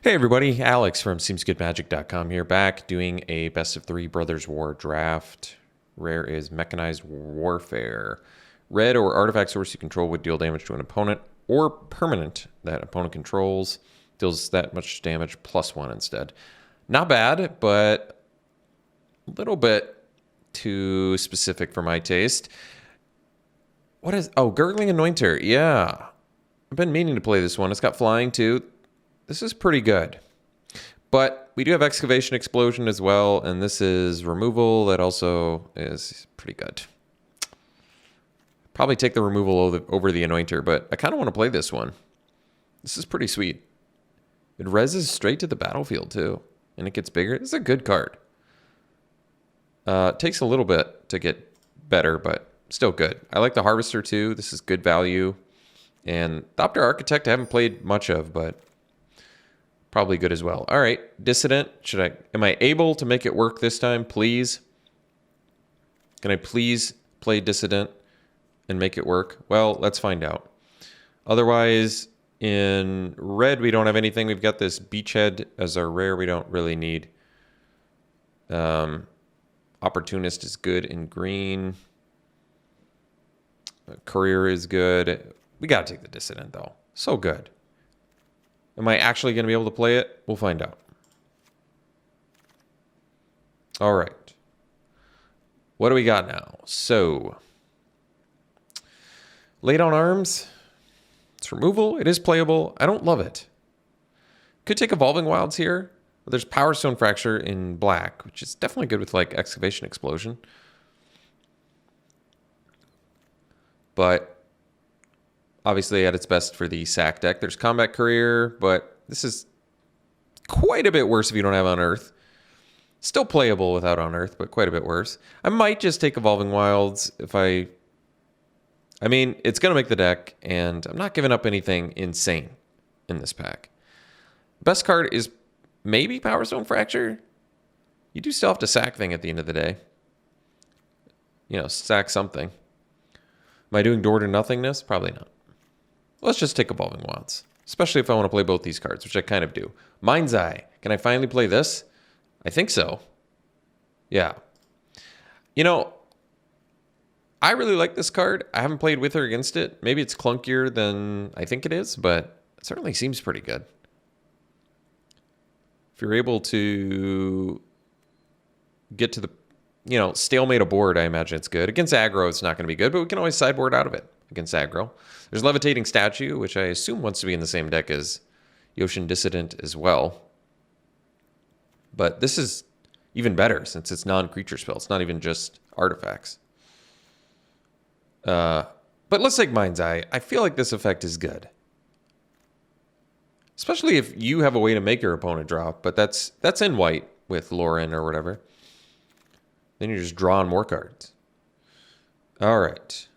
Hey everybody, Alex from SeemsGoodMagic.com here, back doing a best of 3 Brothers War draft. Rare is Mechanized Warfare. Red or artifact source you control would deal damage to an opponent, or permanent that opponent controls deals that much damage +1 instead. Not bad, but a little bit too specific for my taste. What is... Oh, Gurgling Anointer. Yeah. I've been meaning to play this one. It's got flying too. This is pretty good. But we do have Excavation Explosion as well, and this is removal that also is pretty good. Probably take the removal over the Anointer, but I kind of want to play this one. This is pretty sweet. It reses straight to the battlefield too, and it gets bigger. It's a good card. It takes a little bit to get better, but still good. I like the Harvester too. This is good value. And Thopter Architect I haven't played much of, but probably good as well. All right, Dissident. Am I able to make it work this time, please? Can I please play Dissident and make it work? Well, let's find out. Otherwise, in red, we don't have anything. We've got this Beachhead as our rare we don't really need. Opportunist is good in green. Courier is good. We got to take the Dissident, though. So good. Am I actually going to be able to play it? We'll find out. All right. What do we got now? So, Laid on Arms. It's removal. It is playable. I don't love it. Could take Evolving Wilds here. There's Power Stone Fracture in black, which is definitely good with like Excavation Explosion. But obviously at its best for the sack deck. There's Combat Courier, but this is quite a bit worse if you don't have Unearth. Still playable without Unearth, but quite a bit worse. I might just take Evolving Wilds if I mean, it's going to make the deck, and I'm not giving up anything insane in this pack. Best card is maybe Power Stone Fracture. You do still have to sack thing at the end of the day. You know, sack something. Am I doing door to nothingness? Probably not. Let's just take Evolving Wilds, especially if I want to play both these cards, which I kind of do. Mind's Eye. Can I finally play this? I think so. Yeah. You know, I really like this card. I haven't played with or against it. Maybe it's clunkier than I think it is, but it certainly seems pretty good. If you're able to get to the, stalemate a board, I imagine it's good. Against aggro, it's not going to be good, but we can always sideboard out of it against aggro. There's Levitating Statue, which I assume wants to be in the same deck as Yoshin Dissident as well. But this is even better since it's non-creature spell. It's not even just artifacts. But let's take Mind's Eye. I feel like this effect is good. Especially if you have a way to make your opponent drop, but that's in white with Lauren or whatever. Then you're just drawing more cards. All right.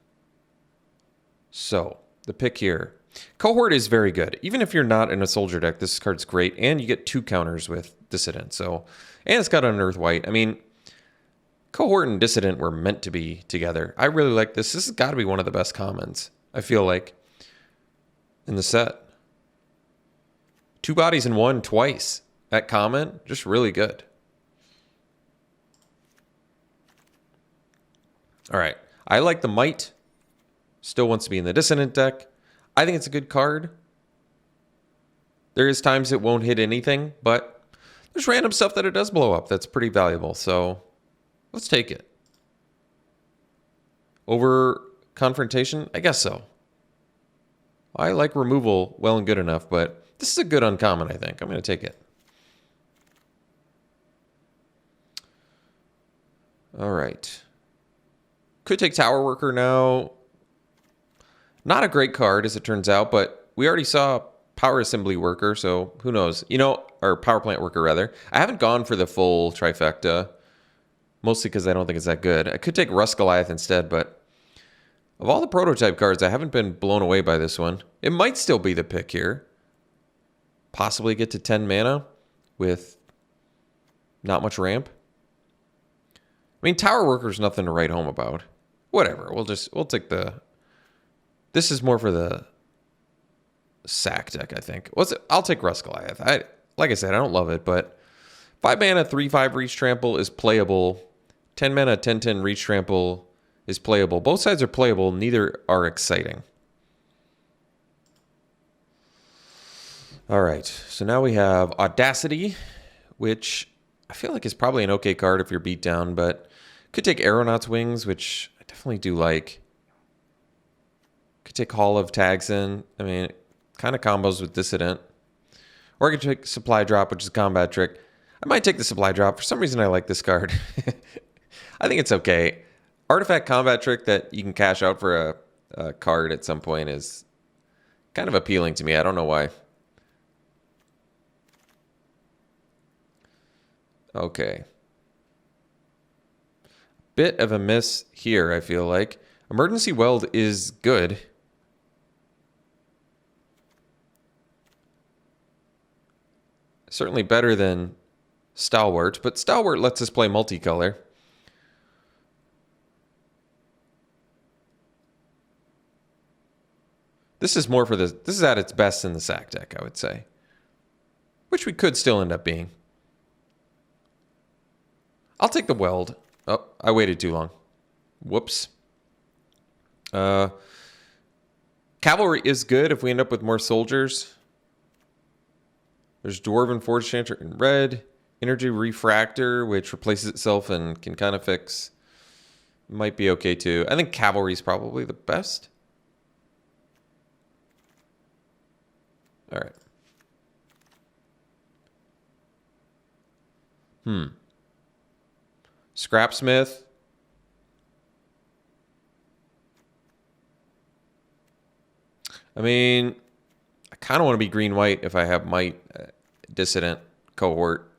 So, the pick here. Cohort is very good. Even if you're not in a soldier deck, this card's great. And you get 2 counters with Dissident. So, and it's got Unearth White. I mean, Cohort and Dissident were meant to be together. I really like this. This has got to be one of the best commons, I feel like, in the set. 2 bodies in 1 twice. That common, just really good. All right. I like the Might. Still wants to be in the Dissonant deck. I think it's a good card. There is times it won't hit anything, but there's random stuff that it does blow up that's pretty valuable. So let's take it. Over Confrontation? I guess so. I like removal well and good enough, but this is a good uncommon, I think. I'm going to take it. All right. Could take Tower Worker now. Not a great card, as it turns out, but we already saw Power Assembly Worker, so who knows? Or Power Plant Worker, rather. I haven't gone for the full trifecta, mostly because I don't think it's that good. I could take Rust Goliath instead, but of all the prototype cards, I haven't been blown away by this one. It might still be the pick here. Possibly get to 10 mana with not much ramp. I mean, Tower Worker's nothing to write home about. Whatever, we'll take the... This is more for the sack deck, I think. I'll take Rust Goliath. like I said, I don't love it, but 5 mana, 3/5 Reach Trample is playable. 10 mana, 10/10 Reach Trample is playable. Both sides are playable. Neither are exciting. All right, so now we have Audacity, which I feel like is probably an okay card if you're beat down, but could take Aeronaut's Wings, which I definitely do like. Could take Hall of Tagson. I mean, it kind of combos with Dissident. Or I could take Supply Drop, which is a combat trick. I might take the Supply Drop. For some reason, I like this card. I think it's okay. Artifact combat trick that you can cash out for a card at some point is kind of appealing to me. I don't know why. Okay. Bit of a miss here, I feel like. Emergency Weld is good. Certainly better than Stalwart, but Stalwart lets us play multicolor. This is more for this is at its best in the sack deck, I would say. Which we could still end up being. I'll take the Weld. Oh, I waited too long. Whoops. Cavalry is good if we end up with more soldiers. There's Dwarven Forge Chanter in red. Energy Refractor, which replaces itself and can kind of fix. Might be okay too. I think Cavalry is probably the best. All right. Scrapsmith. I mean, I kind of want to be green-white if I have Might, Dissident, Cohort.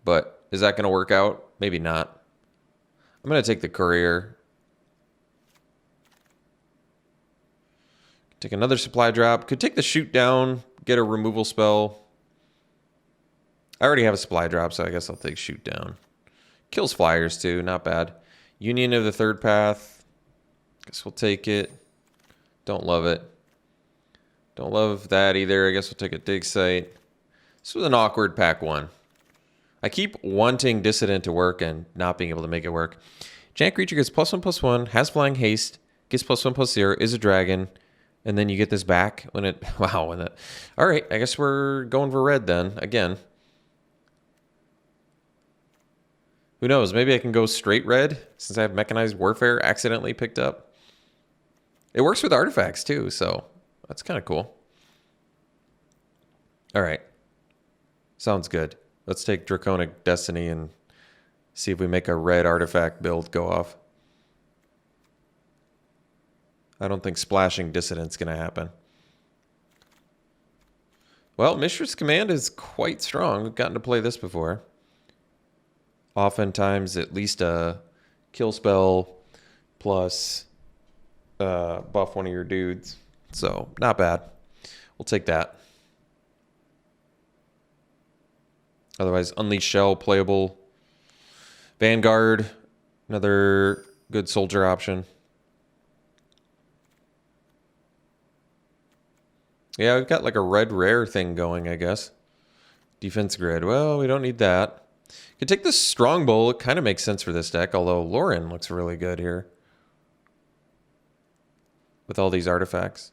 But is that going to work out? Maybe not. I'm going to take the Courier. Take another Supply Drop. Could take the Shoot Down, get a removal spell. I already have a Supply Drop, so I guess I'll take Shoot Down. Kills Flyers, too. Not bad. Union of the Third Path. Guess we'll take it. Don't love it. Don't love that either. I guess we'll take a Dig Site. This was an awkward pack one. I keep wanting Dissident to work and not being able to make it work. Giant creature gets +1/+1, has flying haste, gets +1/+0, is a dragon, and then you get this back when it... Wow. When it, all right, I guess we're going for red then, again. Who knows? Maybe I can go straight red since I have Mechanized Warfare accidentally picked up. It works with artifacts too, so that's kind of cool. All right. Sounds good. Let's take Draconic Destiny and see if we make a red artifact build go off. I don't think splashing Dissident's going to happen. Well, Mishra's Command is quite strong. We've gotten to play this before. Oftentimes, at least a kill spell plus buff one of your dudes. So, not bad. We'll take that. Otherwise, Unleash Shell, playable. Vanguard, another good soldier option. Yeah, we've got like a red rare thing going, I guess. Defense grid. Well, we don't need that. Could take this Strongbow. It kind of makes sense for this deck, although Lauren looks really good here. With all these artifacts.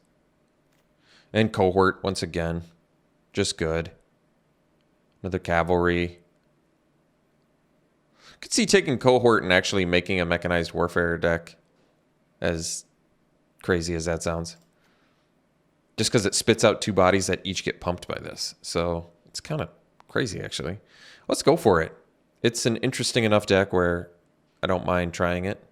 And Cohort, once again. Just good. Another Cavalry. Could see taking Cohort and actually making a Mechanized Warfare deck. As crazy as that sounds. Just because it spits out 2 bodies that each get pumped by this. So it's kind of crazy, actually. Let's go for it. It's an interesting enough deck where I don't mind trying it.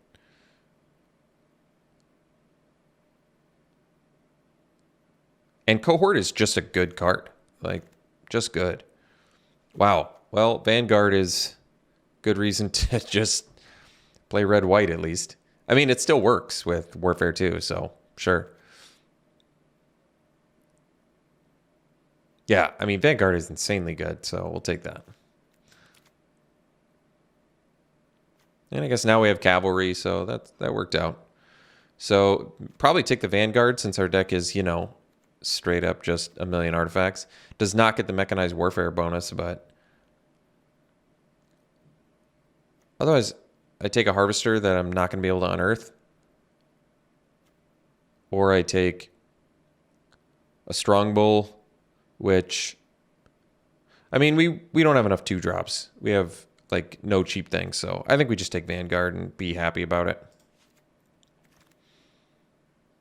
And Cohort is just a good card. Like, just good. Wow. Well, Vanguard is good reason to just play red-white at least. I mean, it still works with Warfare 2, so sure. Yeah, I mean, Vanguard is insanely good, so we'll take that. And I guess now we have Cavalry, so that worked out. So probably take the Vanguard since our deck is, you know, straight up just a million artifacts. Does not get the mechanized warfare bonus, but otherwise I take a harvester that I'm not going to be able to unearth. Or I take a strongbow, which, I mean, we don't have enough 2-drops. We have like no cheap things, so I think we just take Vanguard and be happy about it.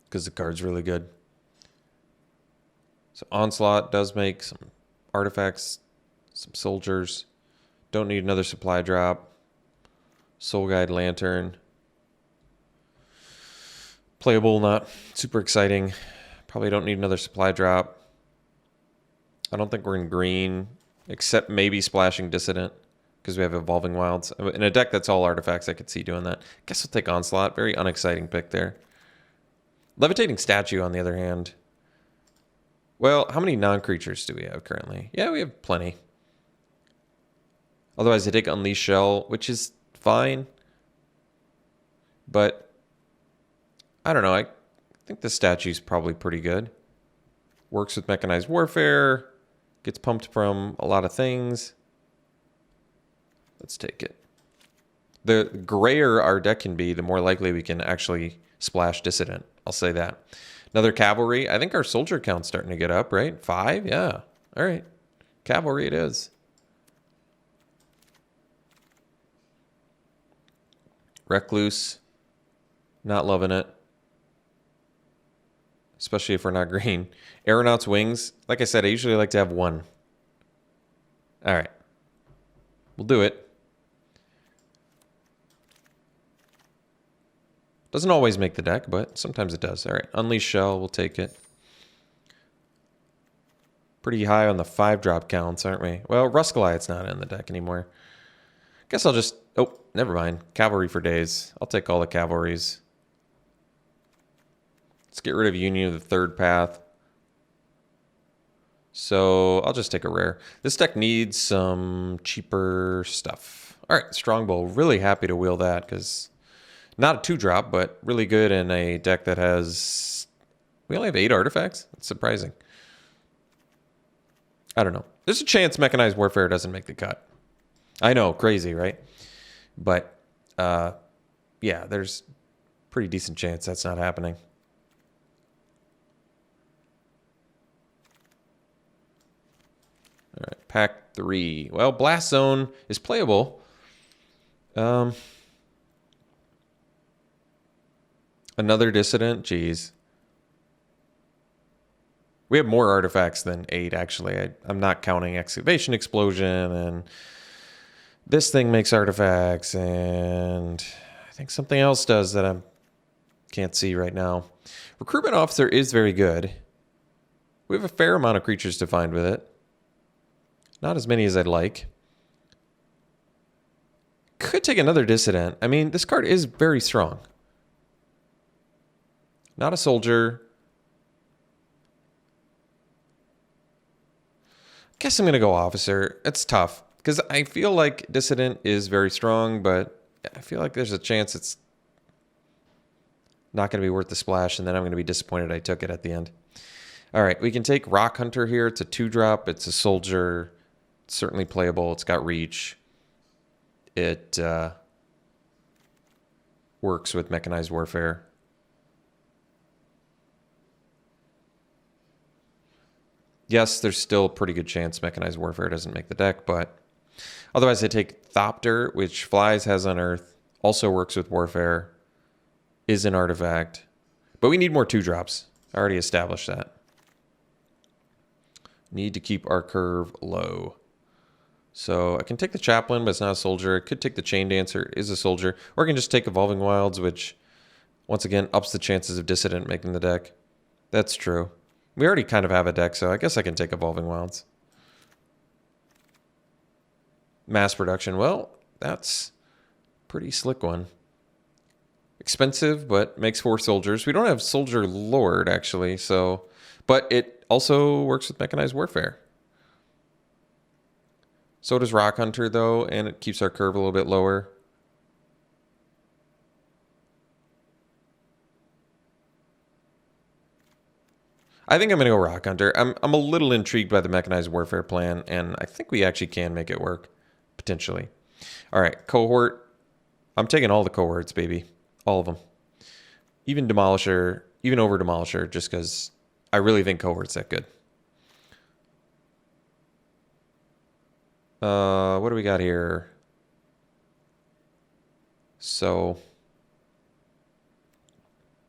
Because the card's really good. So Onslaught does make some artifacts, some soldiers. Don't need another supply drop. Soul Guide Lantern. Playable, not super exciting. Probably don't need another supply drop. I don't think we're in green, except maybe Splashing Dissident, because we have Evolving Wilds. In a deck that's all artifacts, I could see doing that. Guess we'll take Onslaught. Very unexciting pick there. Levitating Statue, on the other hand. Well, how many non-creatures do we have currently? Yeah, we have plenty. Otherwise, I take Unleash Shell, which is fine. But I don't know. I think the statue's probably pretty good. Works with Mechanized Warfare. Gets pumped from a lot of things. Let's take it. The grayer our deck can be, the more likely we can actually splash Dissident. I'll say that. Another Cavalry. I think our soldier count's starting to get up, right? 5? Yeah. All right. Cavalry it is. Recluse. Not loving it. Especially if we're not green. Aeronaut's Wings. Like I said, I usually like to have 1. All right. We'll do it. Doesn't always make the deck, but sometimes it does. All right. Unleash Shell. We'll take it. Pretty high on the 5-drop counts, aren't we? Well, Rust Goliath's not in the deck anymore. Guess I'll just... Oh, never mind. Cavalry for days. I'll take all the Cavalries. Let's get rid of Union of the Third Path. So I'll just take a rare. This deck needs some cheaper stuff. All right, Strongbow. Really happy to wheel that because not a 2-drop, but really good in a deck that has... We only have 8 artifacts? That's surprising. I don't know. There's a chance Mechanized Warfare doesn't make the cut. I know, crazy, right? But, yeah, there's pretty decent chance that's not happening. All right, pack 3. Well, Blast Zone is playable. Another Dissident? Jeez. We have more artifacts than 8, actually. I'm not counting Excavation Explosion, and this thing makes artifacts, and I think something else does that I can't see right now. Recruitment Officer is very good. We have a fair amount of creatures to find with it. Not as many as I'd like. Could take another Dissident. I mean, this card is very strong. Not a soldier. Guess I'm going to go Officer. It's tough because I feel like Dissident is very strong, but I feel like there's a chance it's not going to be worth the splash, and then I'm going to be disappointed I took it at the end. All right, we can take Rock Hunter here. It's a 2-drop. It's a soldier. It's certainly playable. It's got reach. It works with Mechanized Warfare. Yes, there's still a pretty good chance Mechanized Warfare doesn't make the deck, but otherwise I take Thopter, which flies, has Unearth, also works with Warfare, is an artifact. But we need more 2-drops. I already established that. Need to keep our curve low. So I can take the Chaplain, but it's not a soldier. I could take the Chain Dancer, it is a soldier. Or I can just take Evolving Wilds, which, once again, ups the chances of Dissident making the deck. That's true. We already kind of have a deck, so I guess I can take Evolving Wilds. Mass Production. Well, that's a pretty slick one. Expensive, but makes 4 soldiers. We don't have Soldier Lord, actually, so... But it also works with Mechanized Warfare. So does Rock Hunter, though, and it keeps our curve a little bit lower. I think I'm going to go Rock Hunter. I'm a little intrigued by the Mechanized Warfare plan, and I think we actually can make it work, potentially. All right, Cohort. I'm taking all the cohorts, baby. All of them. Even Demolisher, even over Demolisher, just because I really think Cohort's that good. What do we got here? So,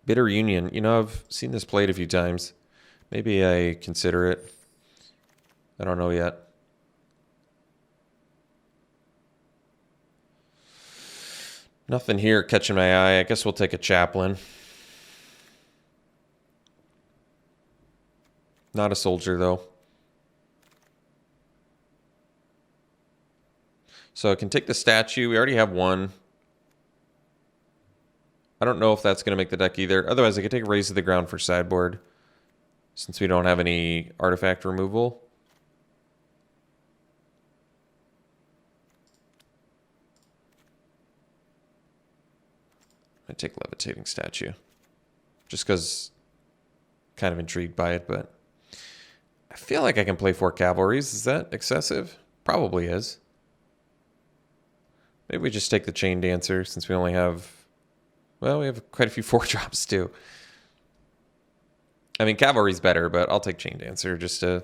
Bitter Union. You know, I've seen this played a few times. Maybe I consider it. I don't know yet. Nothing here catching my eye. I guess we'll take a Chaplain. Not a soldier, though. So I can take the statue. We already have one. I don't know if that's going to make the deck either. Otherwise, I could take Raise to the Ground for sideboard, since we don't have any artifact removal. I take Levitating Statue. Just because kind of intrigued by it, but I feel like I can play 4 Cavalries. Is that excessive? Probably is. Maybe we just take the Chain Dancer since we only have... Well, we have quite a few 4-drops too. I mean, Cavalry's better, but I'll take Chain Dancer just to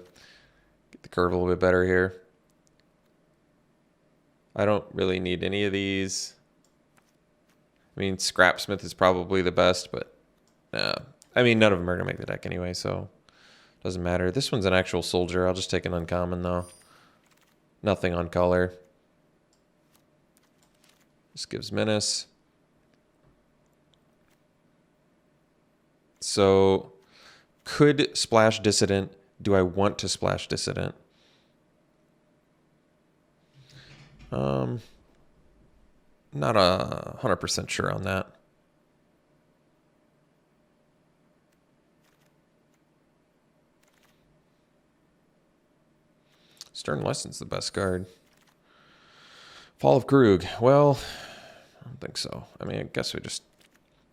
get the curve a little bit better here. I don't really need any of these. I mean, Scrapsmith is probably the best, but... I mean, none of them are going to make the deck anyway, so... Doesn't matter. This one's an actual soldier. I'll just take an uncommon, though. Nothing on color. This gives Menace. So, could splash Dissident. Do I want to splash Dissident? Not 100% sure on that. Stern Lesson's the best card. Fall of Krug. Well, I don't think so. I mean, I guess we just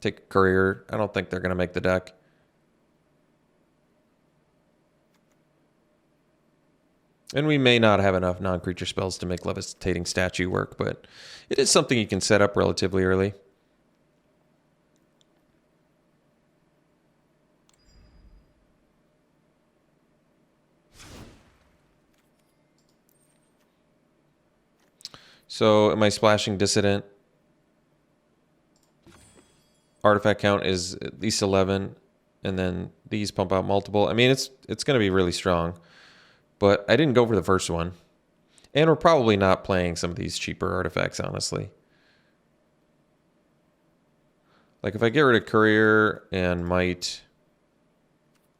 take Courier. I don't think they're going to make the deck. And we may not have enough non-creature spells to make Levitating Statue work, but it is something you can set up relatively early. So am I splashing Dissident? Artifact count is at least 11, and then these pump out multiple. I mean, it's going to be really strong, but I didn't go for the first one. And we're probably not playing some of these cheaper artifacts, honestly. Like if I get rid of Courier and Might,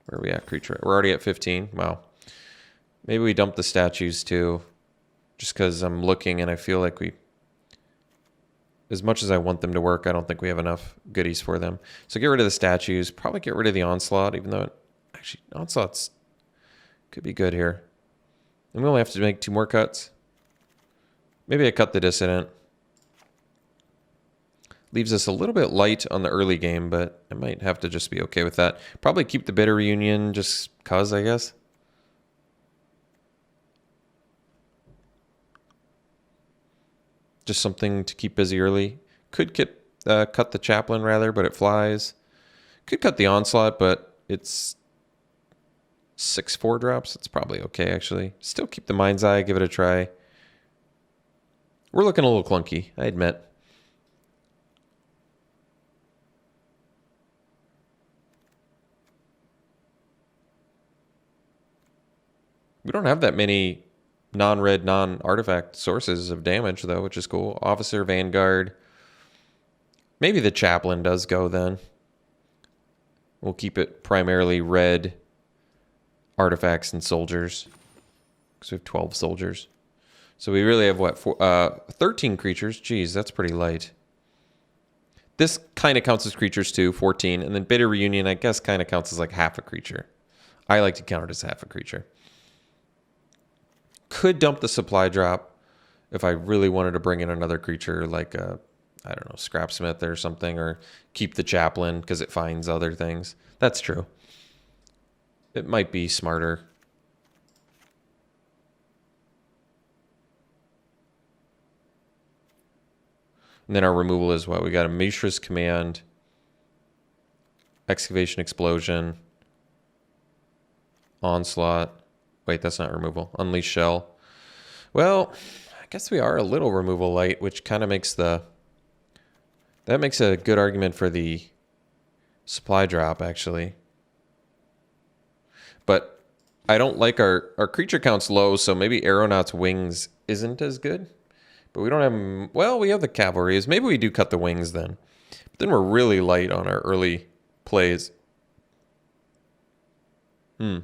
where are we at, creature? We're already at 15. Wow. Maybe we dump the statues too, just because I'm looking and I feel like we, as much as I want them to work, I don't think we have enough goodies for them. So get rid of the statues, probably get rid of the Onslaught, even though actually Onslaught's could be good here. And we only have to make 2 more cuts. Maybe I cut the Dissident. Leaves us a little bit light on the early game, but I might have to just be okay with that. Probably keep the Bitter Reunion just cause, I guess. Just something to keep busy early. Could get cut the Chaplain rather, but it flies. Could cut the Onslaught, but it's 6 4-drops. It's probably okay, actually. Still keep the Mind's Eye, give it a try. We're looking a little clunky, I admit. We don't have that many non-red, non-artifact sources of damage, though, which is cool. Officer, Vanguard. Maybe the Chaplain does go, then. We'll keep it primarily red artifacts and soldiers, because we have 12 soldiers. So we really have, what, 13 creatures? Jeez, that's pretty light. This kind of counts as creatures, too, 14. And then Bitter Reunion, I guess, kind of counts as like half a creature. I like to count it as half a creature. Could dump the supply drop if I really wanted to bring in another creature like a, I don't know, Scrapsmith or something, or keep the Chaplain because it finds other things. That's true. It might be smarter. And then our removal is what? We got a Mishra's Command, Excavation Explosion, Onslaught. Wait, that's not removal. Unleash Shell. Well, I guess we are a little removal light, which kind of makes the... That makes a good argument for the supply drop, actually. But I don't like our creature count's low, so maybe Aeronaut's Wings isn't as good. But we don't have... Well, we have the Cavalries. Maybe we do cut the Wings then. But then we're really light on our early plays. Yeah,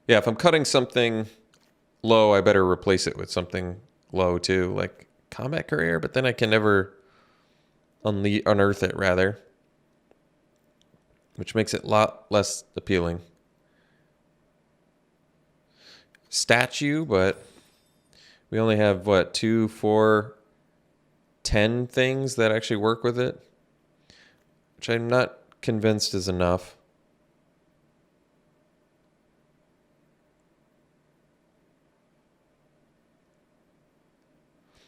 if I'm cutting something low, I better replace it with something low too, like Combat Courier, but then I can never unearth it, rather. Which makes it a lot less appealing. Statue, but we only have, what, 2, 4, 10 things that actually work with it? Which I'm not convinced is enough.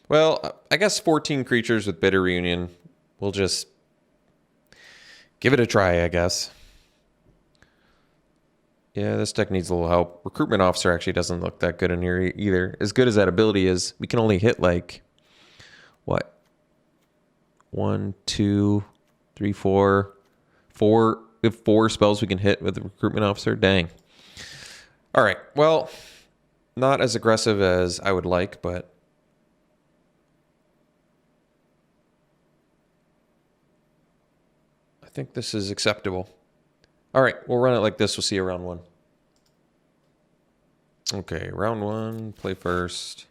Well, I guess 14 creatures with Bitter Reunion. We'll just give it a try, I guess. Yeah, this deck needs a little help. Recruitment Officer actually doesn't look that good in here either. As good as that ability is, we can only hit like, what? 1, 2, 3, 4. We have 4 spells we can hit with the Recruitment Officer. Dang. All right. Well, not as aggressive as I would like, but I think this is acceptable. All right, we'll run it like this. We'll see you round 1. Okay, round 1, play first.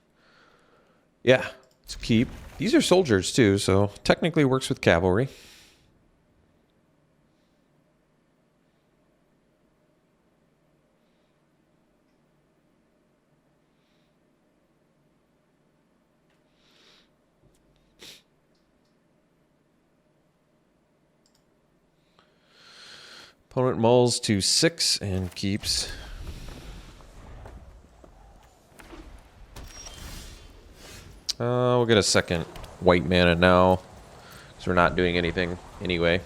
Yeah, it's keep. These are soldiers too, so technically works with cavalry. Opponent mulls to 6 and keeps. We'll get a second white mana now, because we're not doing anything anyway.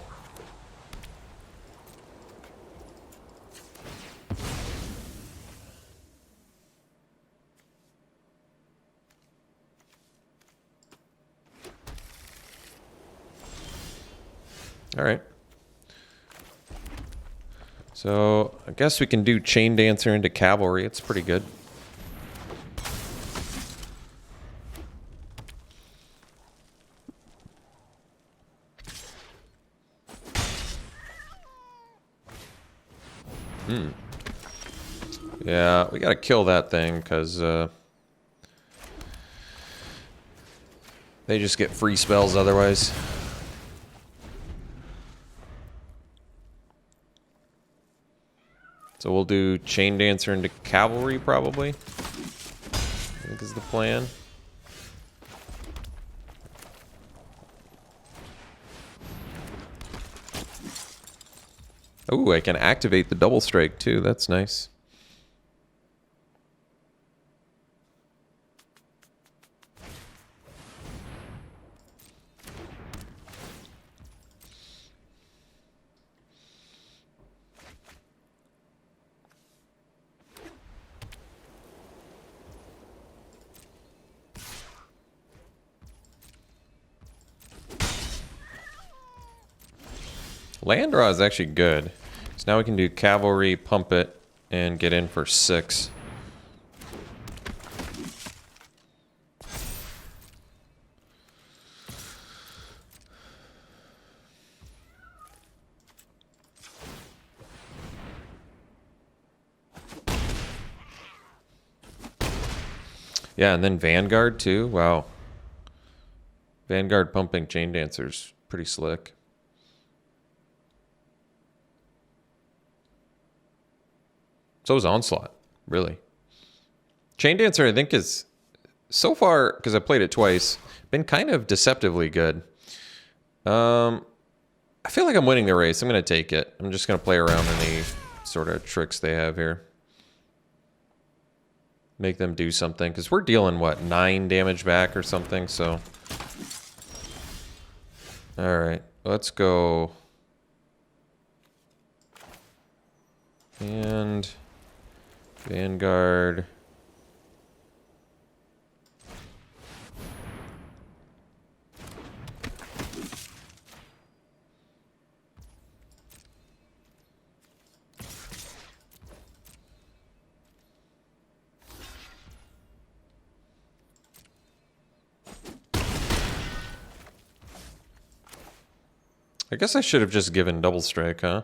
All right. So I guess we can do Chain Dancer into Cavalry. It's pretty good. Yeah, we gotta kill that thing because they just get free spells otherwise. So we'll do Chain Dancer into Cavalry probably, I think is the plan. Oh, I can activate the double strike too. That's nice. Land draw is actually good. So now we can do Cavalry, pump it, and get in for 6. Yeah, and then Vanguard too. Wow. Vanguard pumping Chain Dancer's pretty slick. So is Onslaught, really. Chain Dancer, I think, is so far, because I played it twice, been kind of deceptively good. I feel like I'm winning the race. I'm going to take it. I'm just going to play around in the sort of tricks they have here. Make them do something. Because we're dealing, what, 9 damage back or something, so... Alright, let's go... And... Vanguard... I guess I should have just given double strike, huh?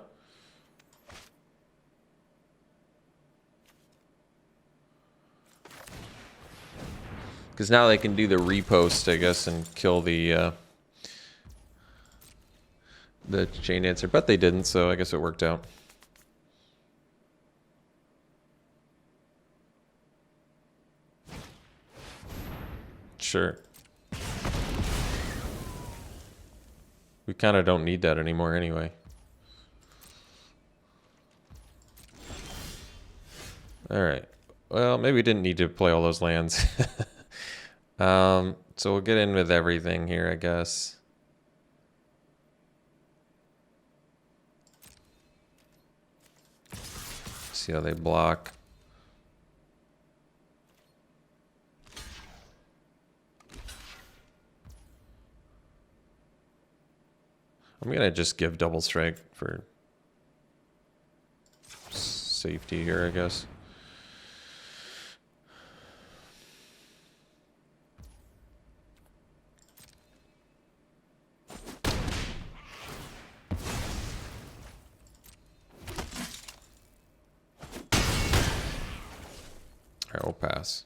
Because now they can do the repost, I guess, and kill the chain dancer. But they didn't, so I guess it worked out. Sure. We kind of don't need that anymore anyway. Alright. Well, maybe we didn't need to play all those lands. So we'll get in with everything here, I guess. See how they block. I'm going to just give double strike for safety here, I guess. All right, we'll pass.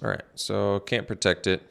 All right, so can't protect it.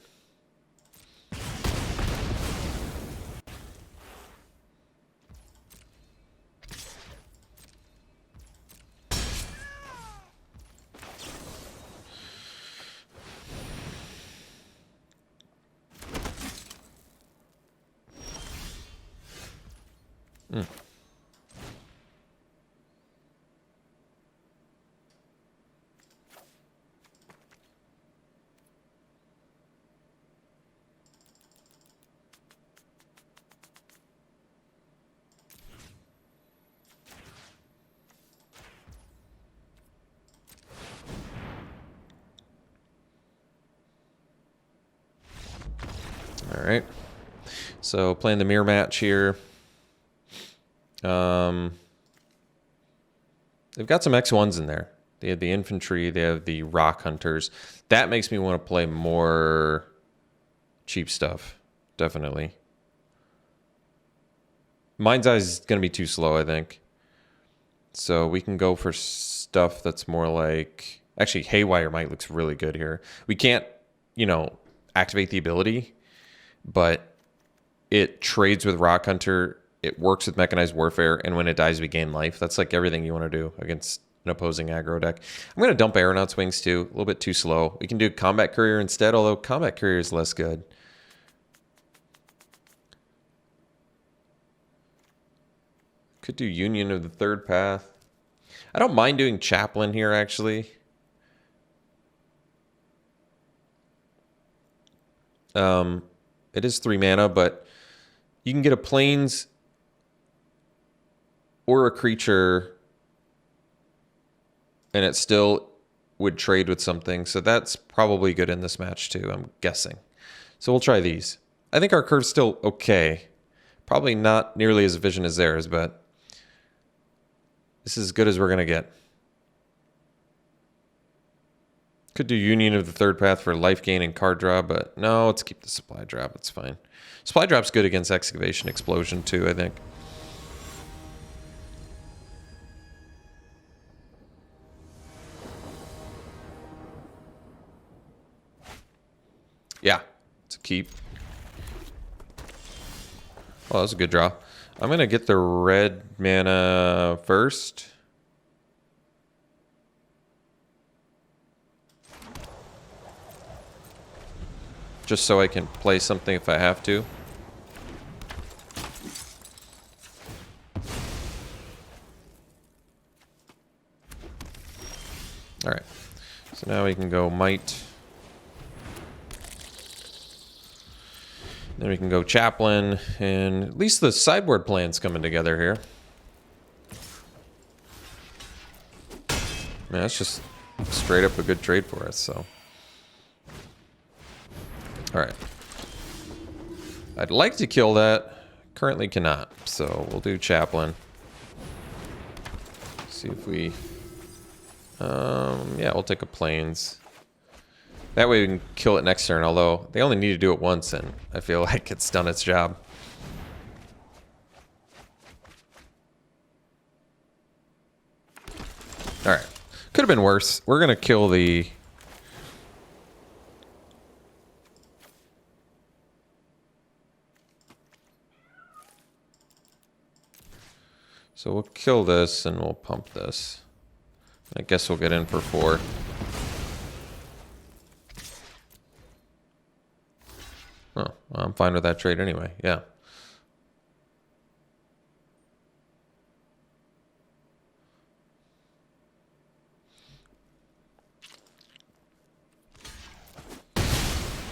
All right. So playing the mirror match here. They've got some X1s in there. They have the infantry. They have the rock hunters. That makes me want to play more cheap stuff. Definitely. Mind's Eye is going to be too slow, I think. So we can go for stuff that's more like... Actually, Haywire Might looks really good here. We can't, you know, activate the ability, but it trades with Rock Hunter. It works with Mechanized Warfare, and when it dies, we gain life. That's like everything you want to do against an opposing aggro deck. I'm going to dump Aeronaut's Wings too. A little bit too slow. We can do Combat Courier instead, although Combat Courier is less good. Could do Union of the Third Path. I don't mind doing Chaplain here, actually. It is 3 mana, but you can get a Plains or a creature, and it still would trade with something. So that's probably good in this match too, I'm guessing. So we'll try these. I think our curve's still okay. Probably not nearly as efficient as theirs, but this is as good as we're going to get. Could do Union of the Third Path for life gain and card draw, but no, let's keep the Supply Drop. It's fine. Supply Drop's good against Excavation Explosion too, I think. It's a keep. Oh, that's a good draw. I'm going to get the red mana first. Just so I can play something if I have to. Alright. So now we can go Might. Then we can go Chaplain. And at least the sideboard plan's coming together here. Man, that's just straight up a good trade for us, so. Alright. I'd like to kill that. Currently cannot. So we'll do Chaplain. See if we... yeah, we'll take a Plains. That way we can kill it next turn, although they only need to do it once, and I feel like it's done its job. Alright. Could have been worse. We're going to kill the... So we'll kill this and we'll pump this. I guess we'll get in for 4. Oh, well, I'm fine with that trade anyway. Yeah.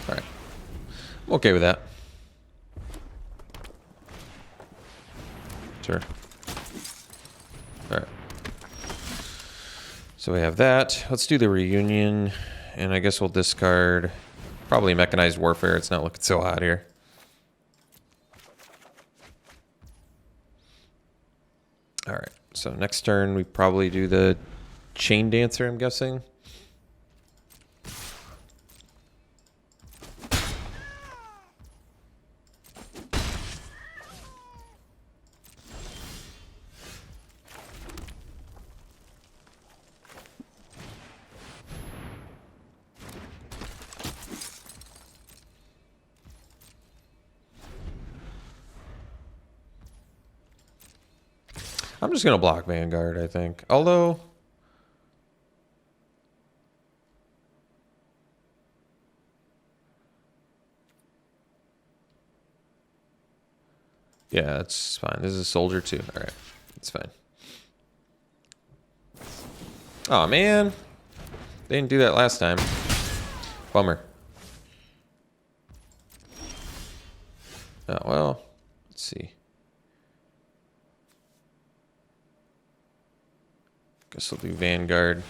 All right. I'm okay with that. Sure. All right. So we have that. Let's do the reunion. And I guess we'll discard probably Mechanized Warfare. It's not looking so hot here. All right. So next turn, we probably do the Chain Dancer, I'm guessing. I'm just going to block Vanguard, I think. Although... yeah, that's fine. This is a soldier too. All right. It's fine. Oh man. They didn't do that last time. Bummer. Oh, well. Let's see. Guess we'll do Vanguard.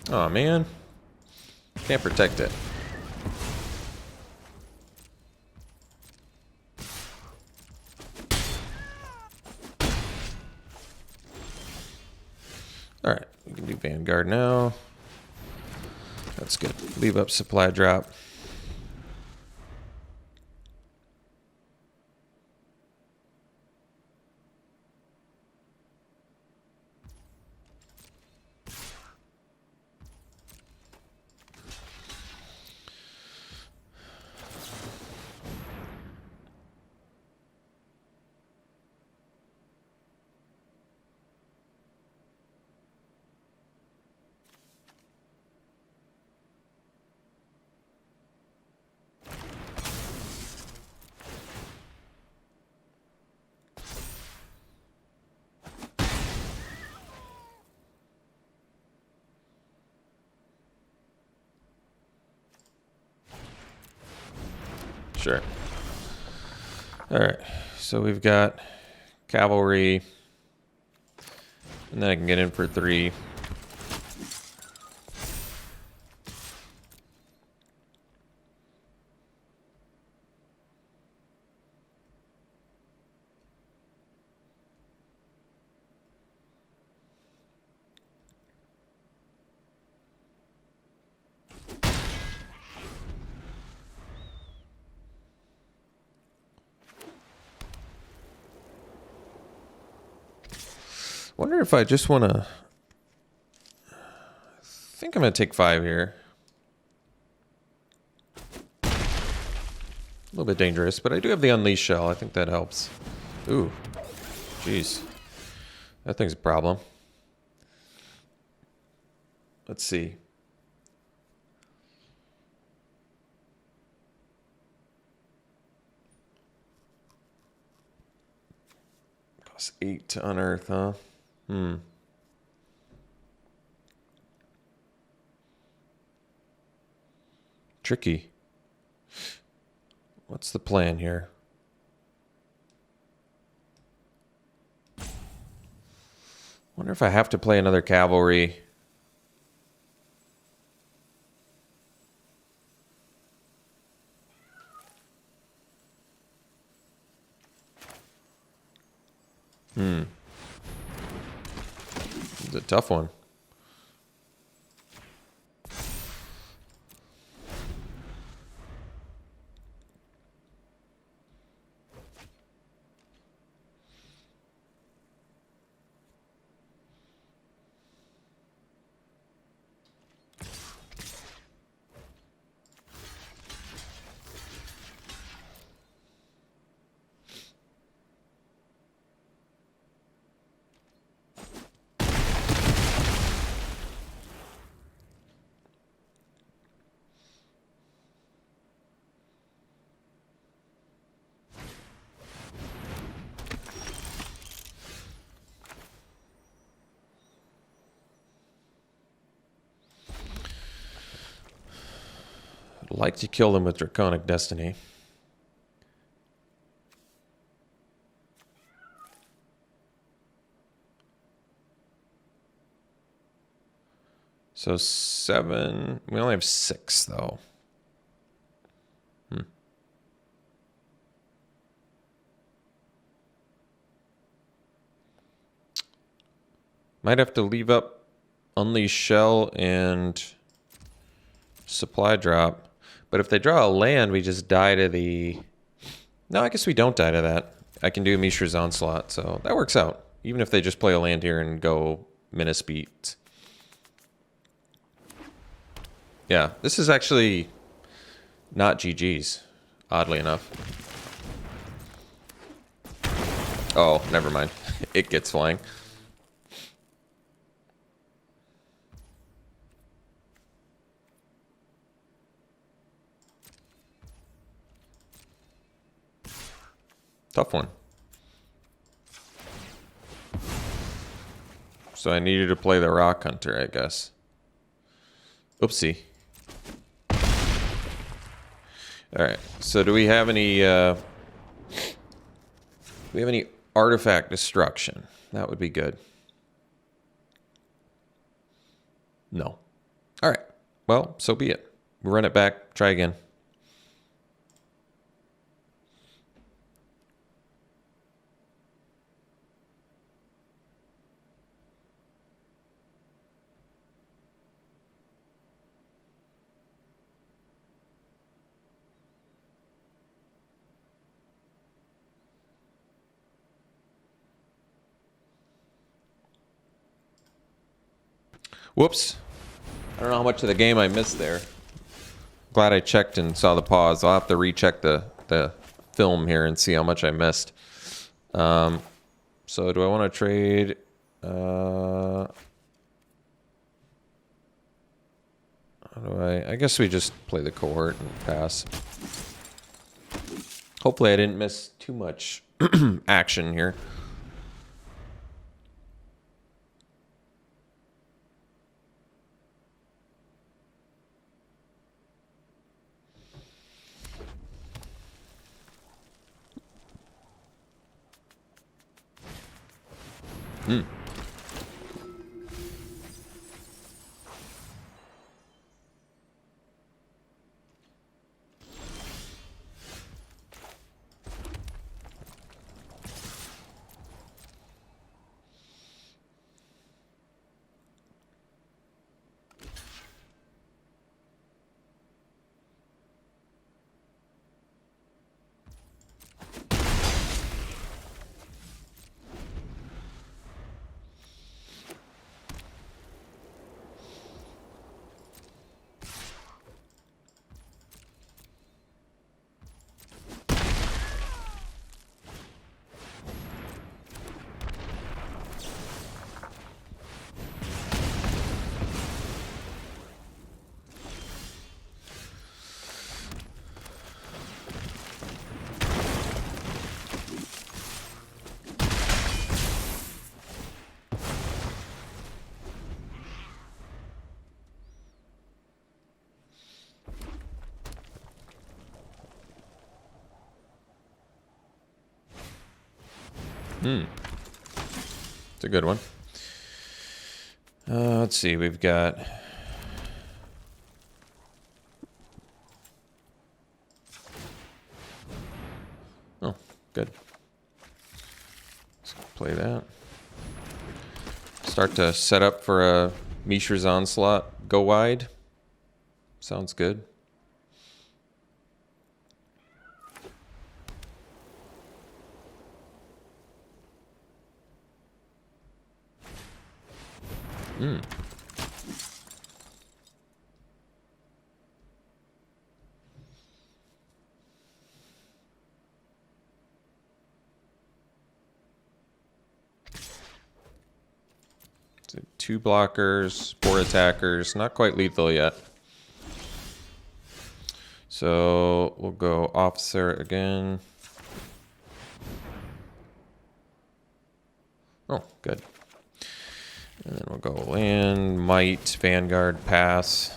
Oh man. Can't protect it. Alright, we can do Vanguard now. That's good. Leave up supply drop. Sure. All right. So we've got cavalry. And then I can get in for 3. Wonder if I just want to... I think I'm going to take 5 here. A little bit dangerous, but I do have the Unleash Shell. I think that helps. Ooh. Jeez. That thing's a problem. Let's see. Costs 8 to unearth, huh? Tricky. What's the plan here? Wonder if I have to play another cavalry. It's a tough one. I'd like to kill them with Draconic Destiny. So 7. We only have 6, though. Might have to leave up Unleash Shell and Supply Drop. But if they draw a land, we just die to the... No, I guess we don't die to that. I can do Mishra's Onslaught, so that works out. Even if they just play a land here and go Menace Beat. Yeah, this is actually not GG's, oddly enough. Oh, never mind. It gets flying. Tough one. So I needed to play the Rock Hunter, I guess. Oopsie. Alright, so do we have any artifact destruction? That would be good. No. Alright. Well, so be it. We run it back, try again. Whoops. I don't know how much of the game I missed there. Glad I checked and saw the pause. I'll have to recheck the film here and see how much I missed. So do I want to trade... how do I guess we just play the cohort and pass. Hopefully I didn't miss too much action here. It's a good one. Let's see. We've got... Oh, good. Let's play that. Start to set up for a Mishra's Onslaught. Go wide. Sounds good. So 2 blockers, 4 attackers. Not quite lethal yet. So we'll go Officer again. Oh, good. And then we'll go Land, Might, Vanguard, Pass.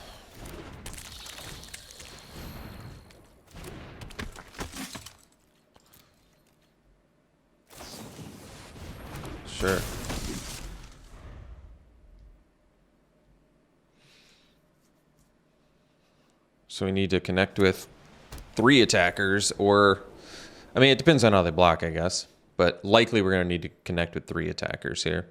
Sure. So we need to connect with 3 attackers, or... I mean, it depends on how they block, I guess. But likely we're going to need to connect with 3 attackers here.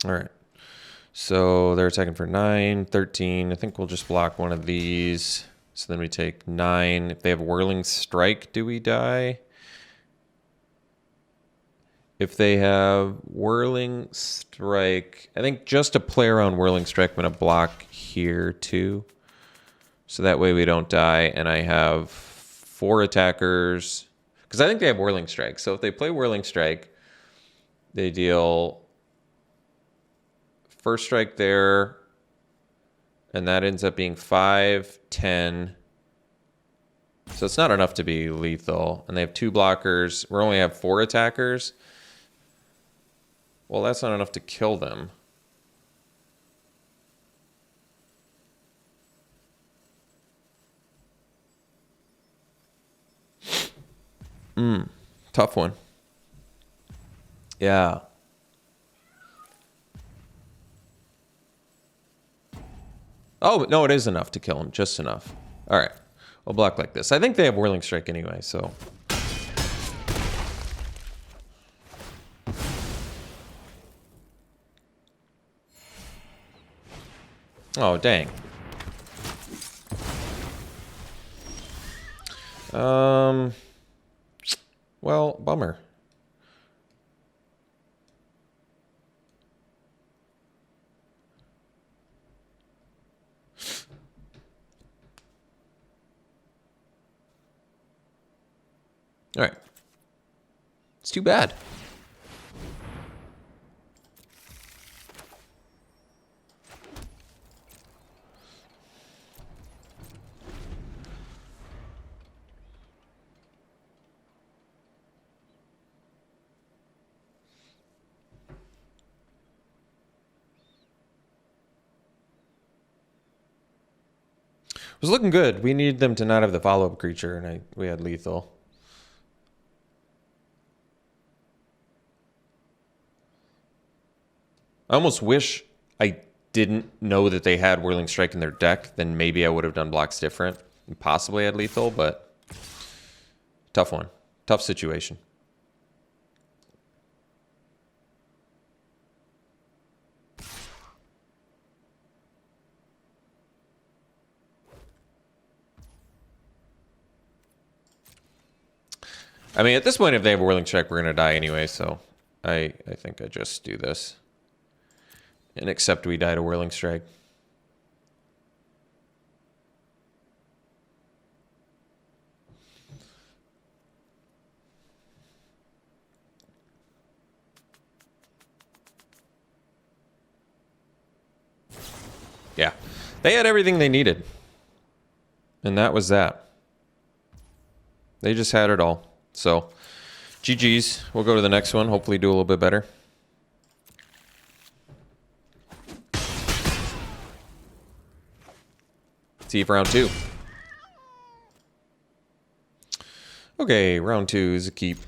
All right. So they're attacking for 9, 13. I think we'll just block one of these. So then we take 9. If they have Whirling Strike, do we die? If they have Whirling Strike, I think just to play around Whirling Strike, I'm going to block here too. So that way we don't die. And I have 4 attackers. Because I think they have Whirling Strike. So if they play Whirling Strike, they deal... First strike there, and that ends up being 5, 10. So it's not enough to be lethal. And they have 2 blockers. We only have 4 attackers. Well, that's not enough to kill them. Tough one. Yeah. Oh, no, it is enough to kill him. Just enough. All right. We'll block like this. I think they have Whirling Strike anyway, so... Oh, dang. Well, bummer. All right. It's too bad. It was looking good. We needed them to not have the follow-up creature, and we had lethal. I almost wish I didn't know that they had Whirling Strike in their deck. Then maybe I would have done blocks different and possibly had lethal, but tough one. Tough situation. I mean, at this point, if they have a Whirling Strike, we're going to die anyway, so I think I just do this. And accept we die to Whirling Strike. Yeah. They had everything they needed. And that was that. They just had it all. So, GG's. We'll go to the next one. Hopefully do a little bit better. See you for round 2. Okay, round 2 is a keep.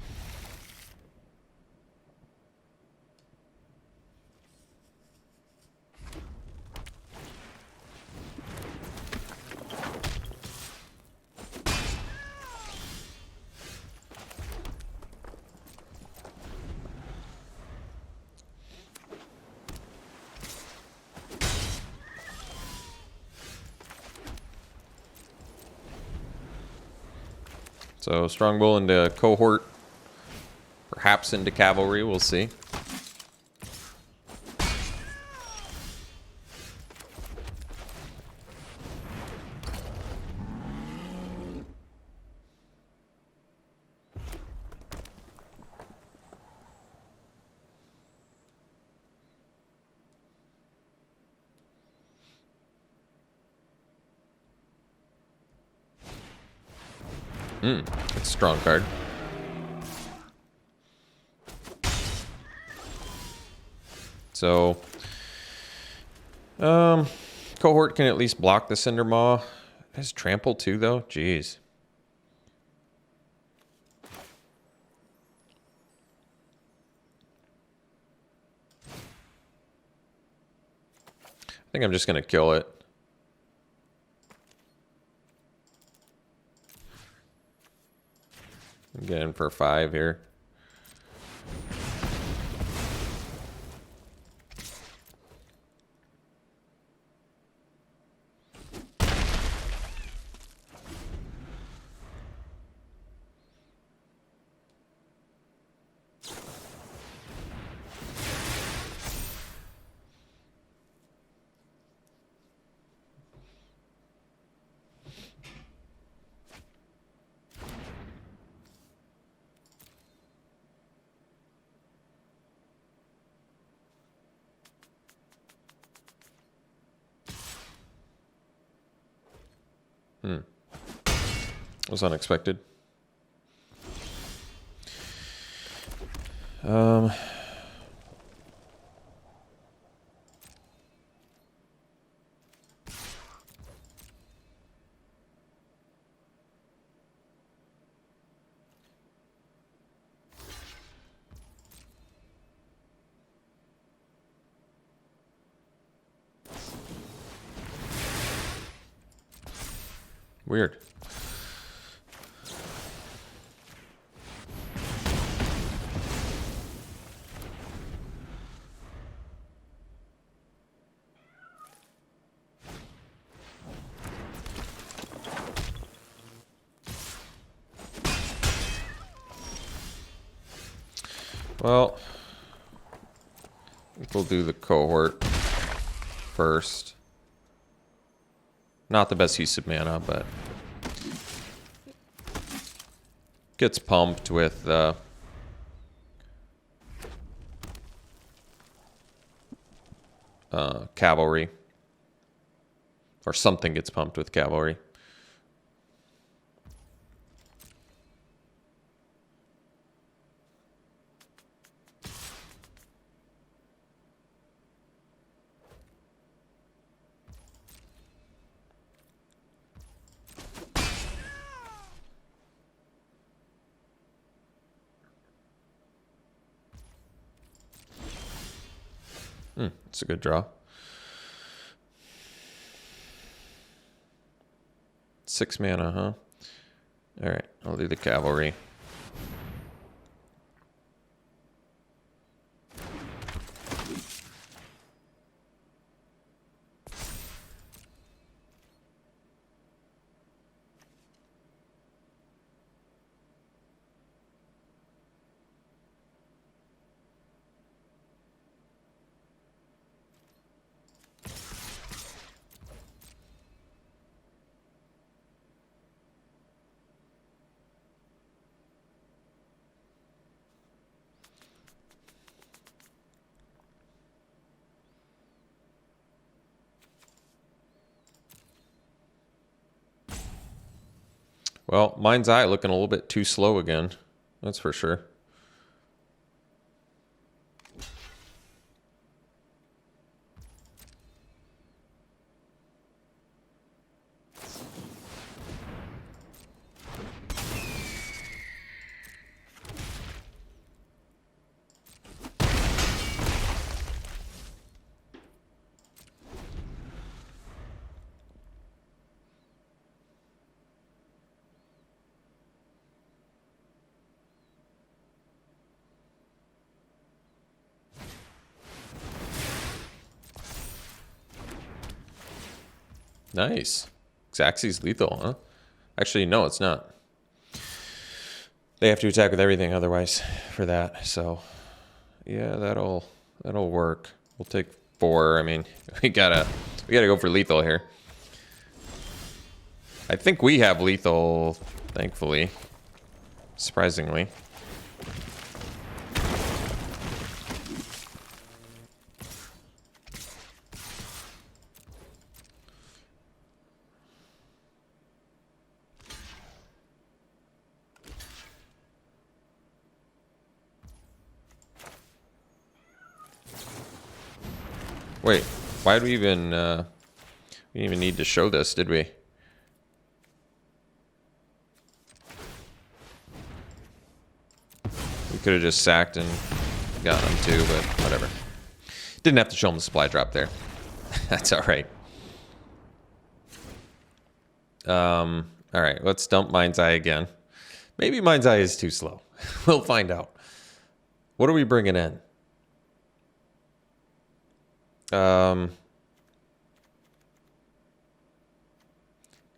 So Strongbow into Cohort, perhaps into Cavalry, we'll see. It's a strong card. So, Cohort can at least block the Cinder Maw. Has Trample too, though? Jeez. I think I'm just going to kill it. Get in for 5 here. Was unexpected. Weird. Well, I think we'll do the Cohort first. Not the best use of mana, but gets pumped with Cavalry. Or something gets pumped with Cavalry. It's a good draw. 6 mana, huh? Alright, I'll do the Cavalry. Well, Mind's Eye looking a little bit too slow again. That's for sure. Nice. Xaxie's lethal, huh? Actually, no, it's not. They have to attack with everything otherwise for that. So, yeah, that'll work. We'll take 4. I mean, we gotta go for lethal here. I think we have lethal, thankfully. Surprisingly. Wait, why did we even, we didn't even need to show this, did we? We could have just sacked and gotten them too, but whatever. Didn't have to show them the supply drop there. That's alright. Alright, let's dump Mind's Eye again. Maybe Mind's Eye is too slow. We'll find out. What are we bringing in?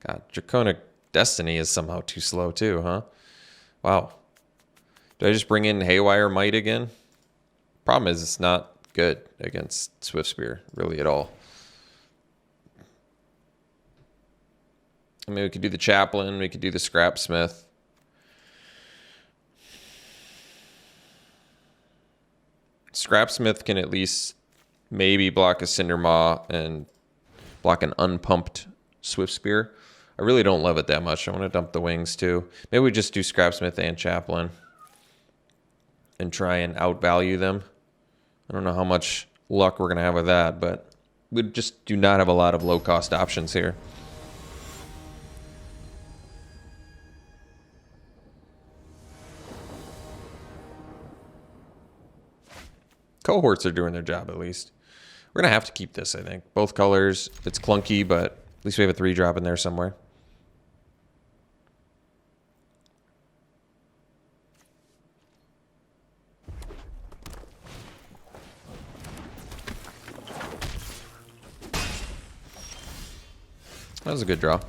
God, Draconic Destiny is somehow too slow too, huh? Wow. Did I just bring in Haywire Might again? Problem is it's not good against Swiftspear, really at all. I mean, we could do the Chaplain, we could do the Scrapsmith. Scrapsmith can at least maybe block a Cindermaw and block an unpumped Swiftspear. I really don't love it that much. I want to dump the wings too. Maybe we just do Scrapsmith and Chaplain and try and outvalue them. I don't know how much luck we're going to have with that, but we just do not have a lot of low-cost options here. Cohorts are doing their job at least. We're going to have to keep this, I think. Both colors. It's clunky, but at least we have a 3-drop in there somewhere. That was a good draw.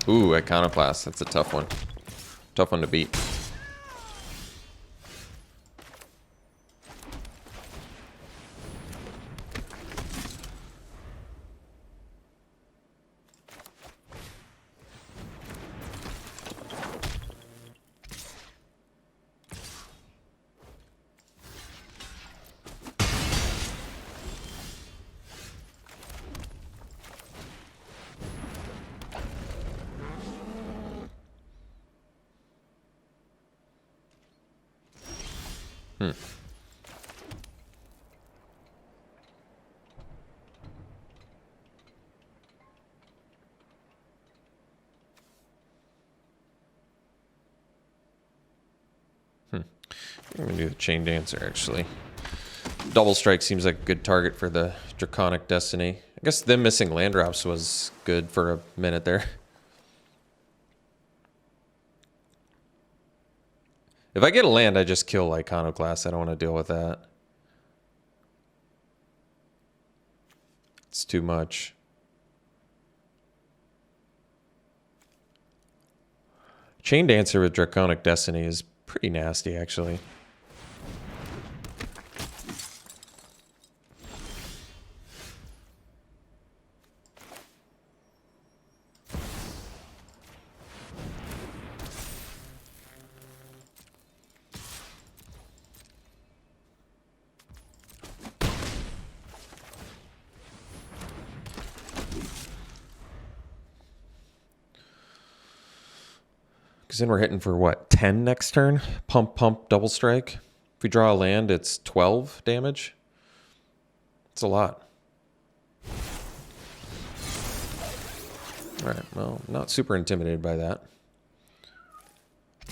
Ooh, Iconoclast. That's a tough one. Tough one to beat. I'm going to do the Chain Dancer, actually. Double Strike seems like a good target for the Draconic Destiny. I guess them missing land drops was good for a minute there. If I get a land, I just kill Iconoclast. I don't want to deal with that. It's too much. Chain Dancer with Draconic Destiny is pretty nasty, actually. Because then we're hitting for what, 10 next turn? Pump, pump, double strike. If we draw a land, it's 12 damage. It's a lot. All right, well, I'm not super intimidated by that.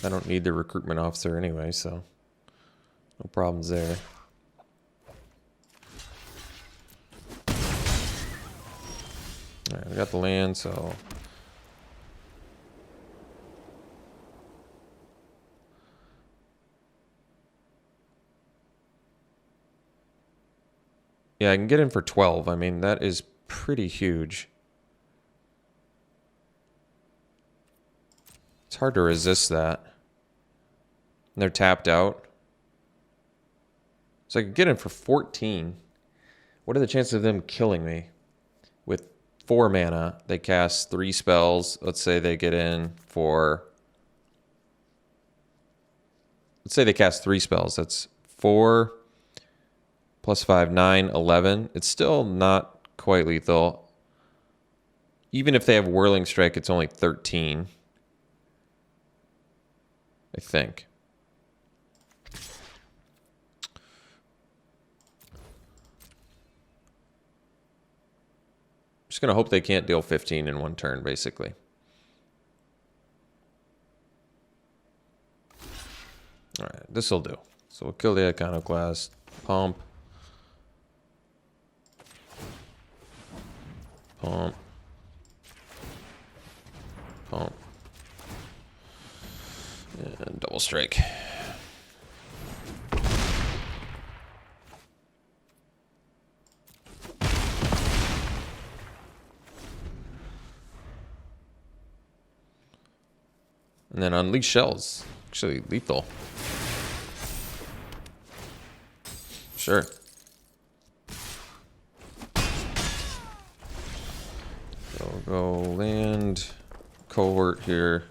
I don't need the recruitment officer anyway, so no problems there. All right, we got the land, so... Yeah, I can get in for 12. I mean, that is pretty huge. It's hard to resist that. And they're tapped out. So I could get in for 14. What are the chances of them killing me? With 4 mana, they cast 3 spells. Let's say they get in for... Let's say they cast 3 spells. That's 4 plus 5, 9, 11. It's still not quite lethal. Even if they have Whirling Strike, it's only 13. I think. Just going to hope they can't deal 15 in one turn, basically. All right, this will do. So we'll kill the Iconoclast, pump, pump, pump, and double strike. And then Unleash Shells. Actually lethal. Sure. So we'll go land cohort here.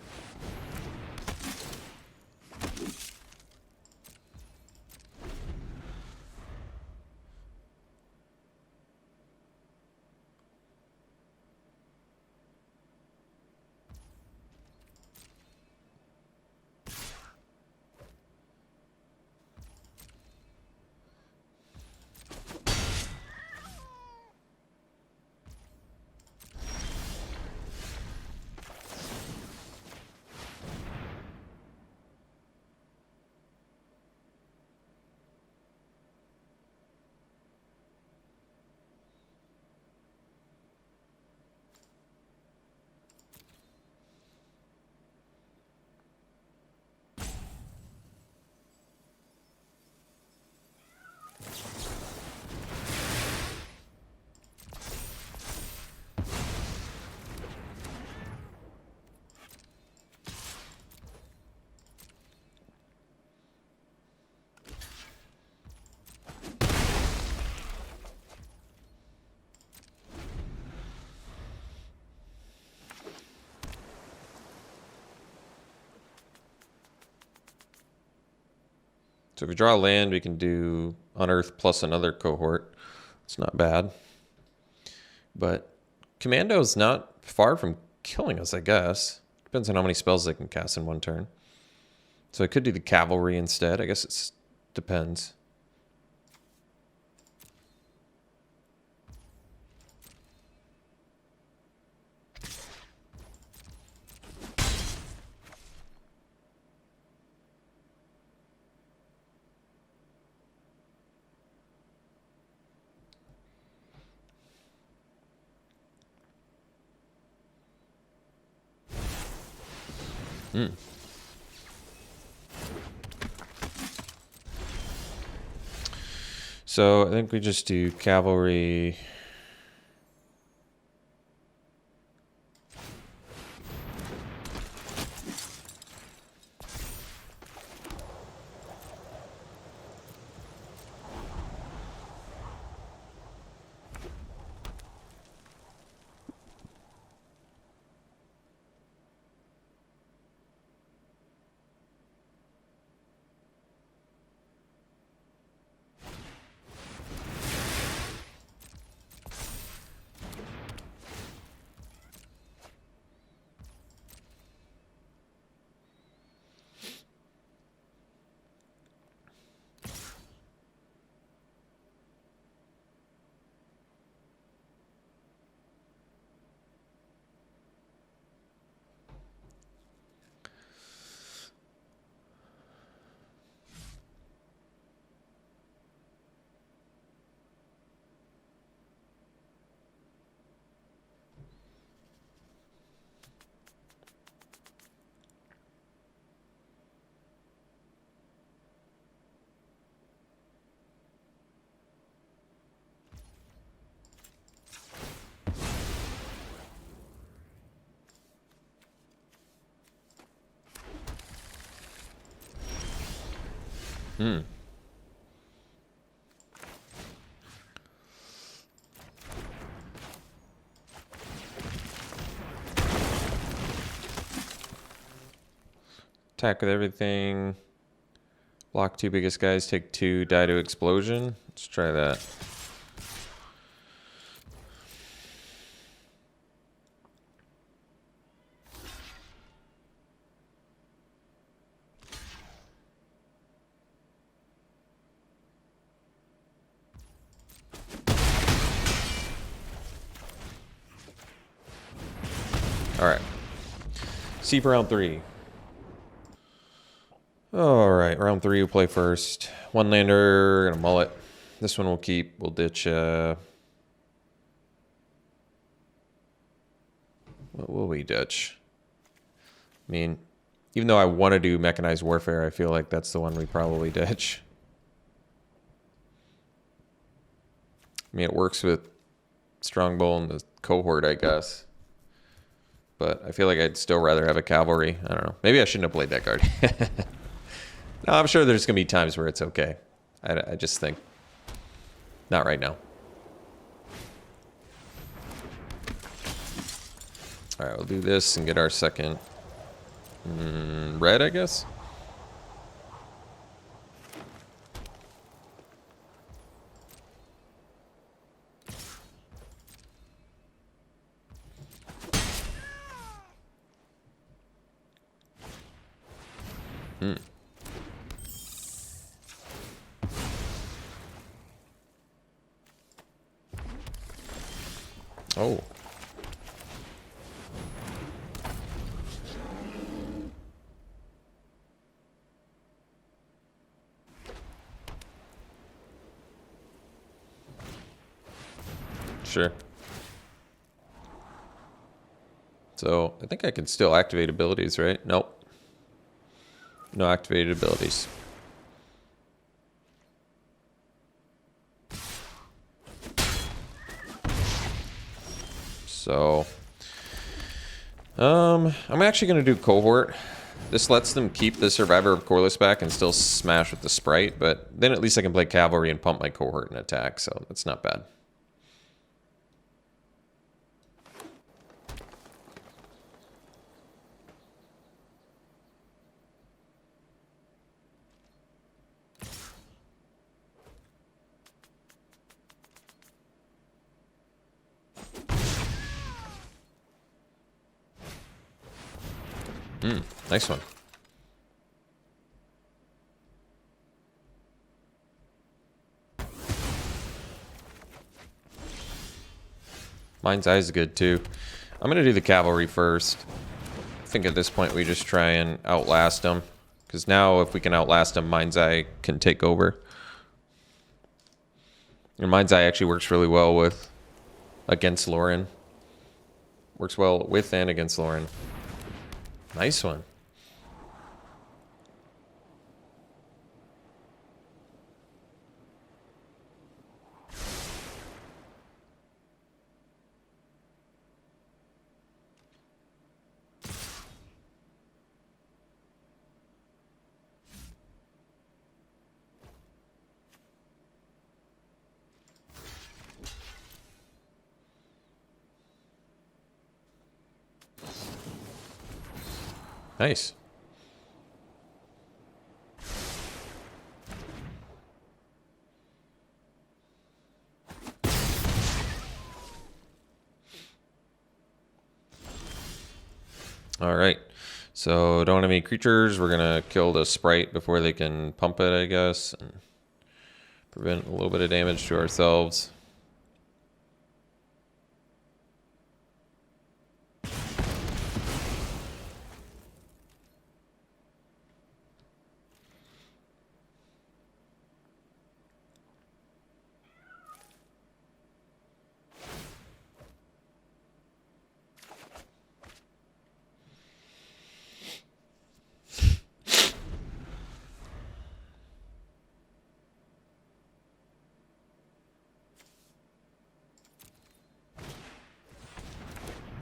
So if we draw land, we can do Unearth plus another cohort. It's not bad. But Commando's not far from killing us, I guess. Depends on how many spells they can cast in one turn. So I could do the Cavalry instead. I guess it depends. So I think we just do Cavalry. Hmm. Attack with everything. Block 2 biggest guys, take 2, die to explosion. Let's try that. Alright. See for round 3. Alright, round 3 we'll play first. One lander and a mullet. This one we'll keep. We'll ditch what will we ditch? I mean, even though I want to do mechanized warfare, I feel like that's the one we probably ditch. I mean, it works with Strongbow and the cohort, I guess. But I feel like I'd still rather have a cavalry. I don't know. Maybe I shouldn't have played that card. No, I'm sure there's going to be times where it's okay. I just think not right now. All right, we'll do this and get our second red, I guess. Oh. Sure. So I think I can still activate abilities, right? Nope. No activated abilities. So, I'm actually going to do cohort. This lets them keep the Survivor of Corliss back and still smash with the Sprite, but then at least I can play cavalry and pump my cohort and attack, so that's not bad. Nice one. Mind's Eye is good too. I'm going to do the cavalry first. I think at this point we just try and outlast them. Because now if we can outlast them, Mind's Eye can take over. And Mind's Eye actually works really well with against Lauren. Works well with and against Lauren. Nice one. Nice. All right. So don't have any creatures. We're going to kill the Sprite before they can pump it, I guess. And prevent a little bit of damage to ourselves.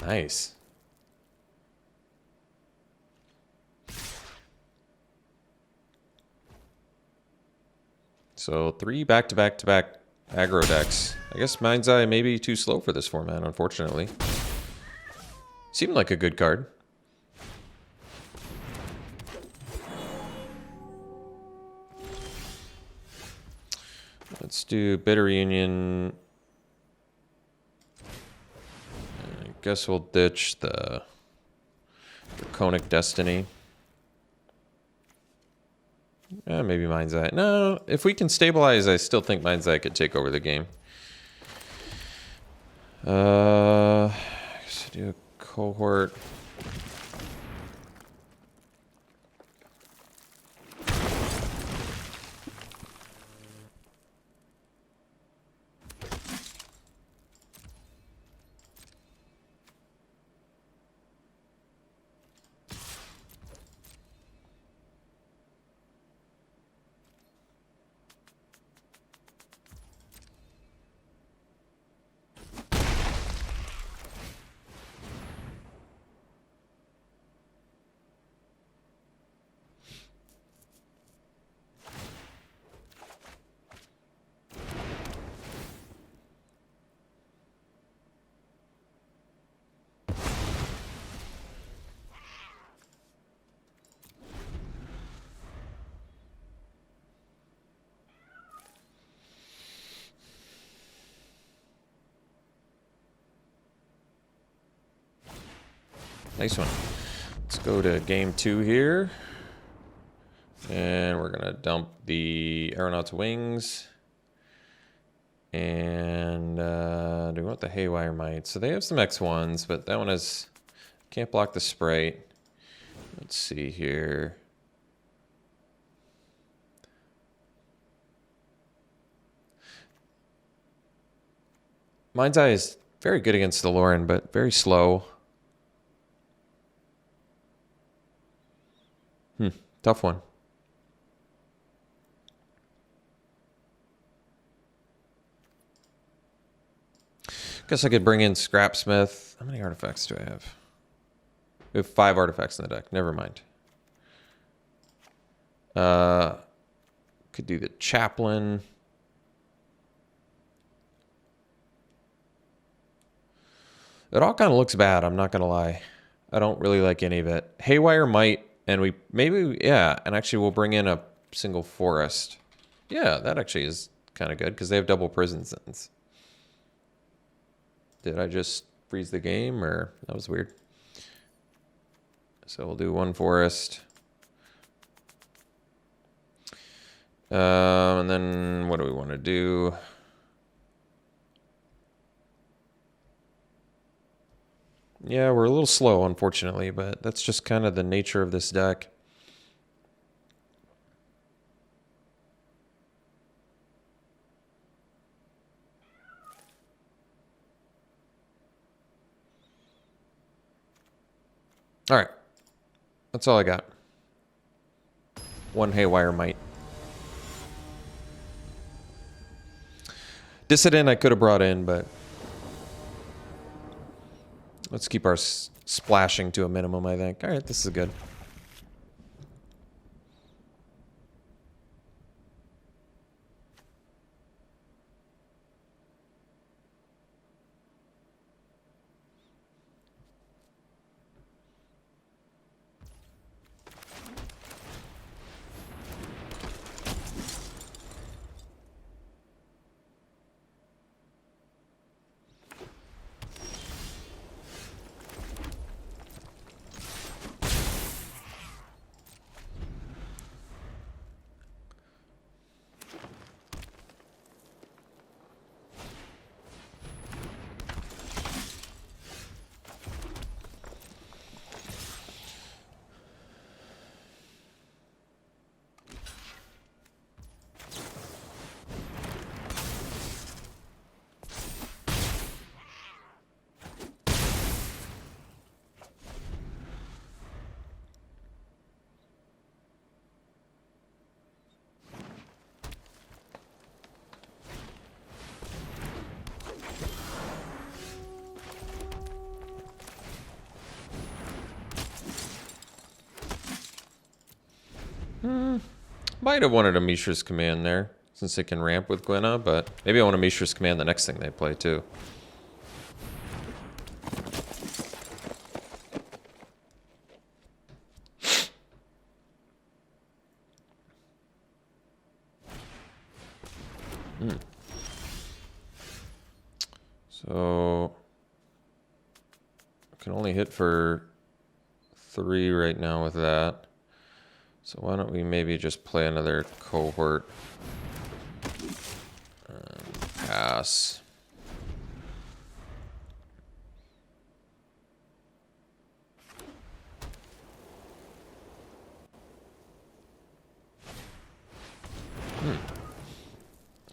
Nice. So 3 back-to-back-to-back aggro decks. I guess Mind's Eye may be too slow for this format, unfortunately. Seemed like a good card. Let's do Bitter Union. I guess we'll ditch the Draconic Destiny. Maybe Mind's Eye. No, if we can stabilize, I still think Mind's Eye could take over the game. I guess do a cohort. Nice one. Let's go to game 2 here. And we're going to dump the Aeronaut's Wings. And do we want the Haywire Might? So they have some X1s, but that one is... Can't block the Sprite. Let's see here. Mind's Eye is very good against the Lauren, but very slow. Tough one. Guess I could bring in Scrapsmith. How many artifacts do I have? We have 5 artifacts in the deck. Never mind. Could do the Chaplain. It all kind of looks bad, I'm not going to lie. I don't really like any of it. Haywire Might, and we maybe, yeah, and actually we'll bring in a single forest. Yeah, that actually is kind of good because they have double prison sentence. Did I just freeze the game, or that was weird? So we'll do 1 forest. And then what do we want to do? Yeah, we're a little slow, unfortunately, but that's just kind of the nature of this deck. All right. That's all I got. 1 Haywire Might. Dissident I could have brought in, but let's keep our splashing to a minimum, I think. All right, this is good. Might have wanted a Mishra's Command there. since it can ramp with Gwenna, but maybe I want to Mishra's Command the next thing they play too. So I can only hit for 3 right now with that. So why don't we maybe just play another cohort and pass.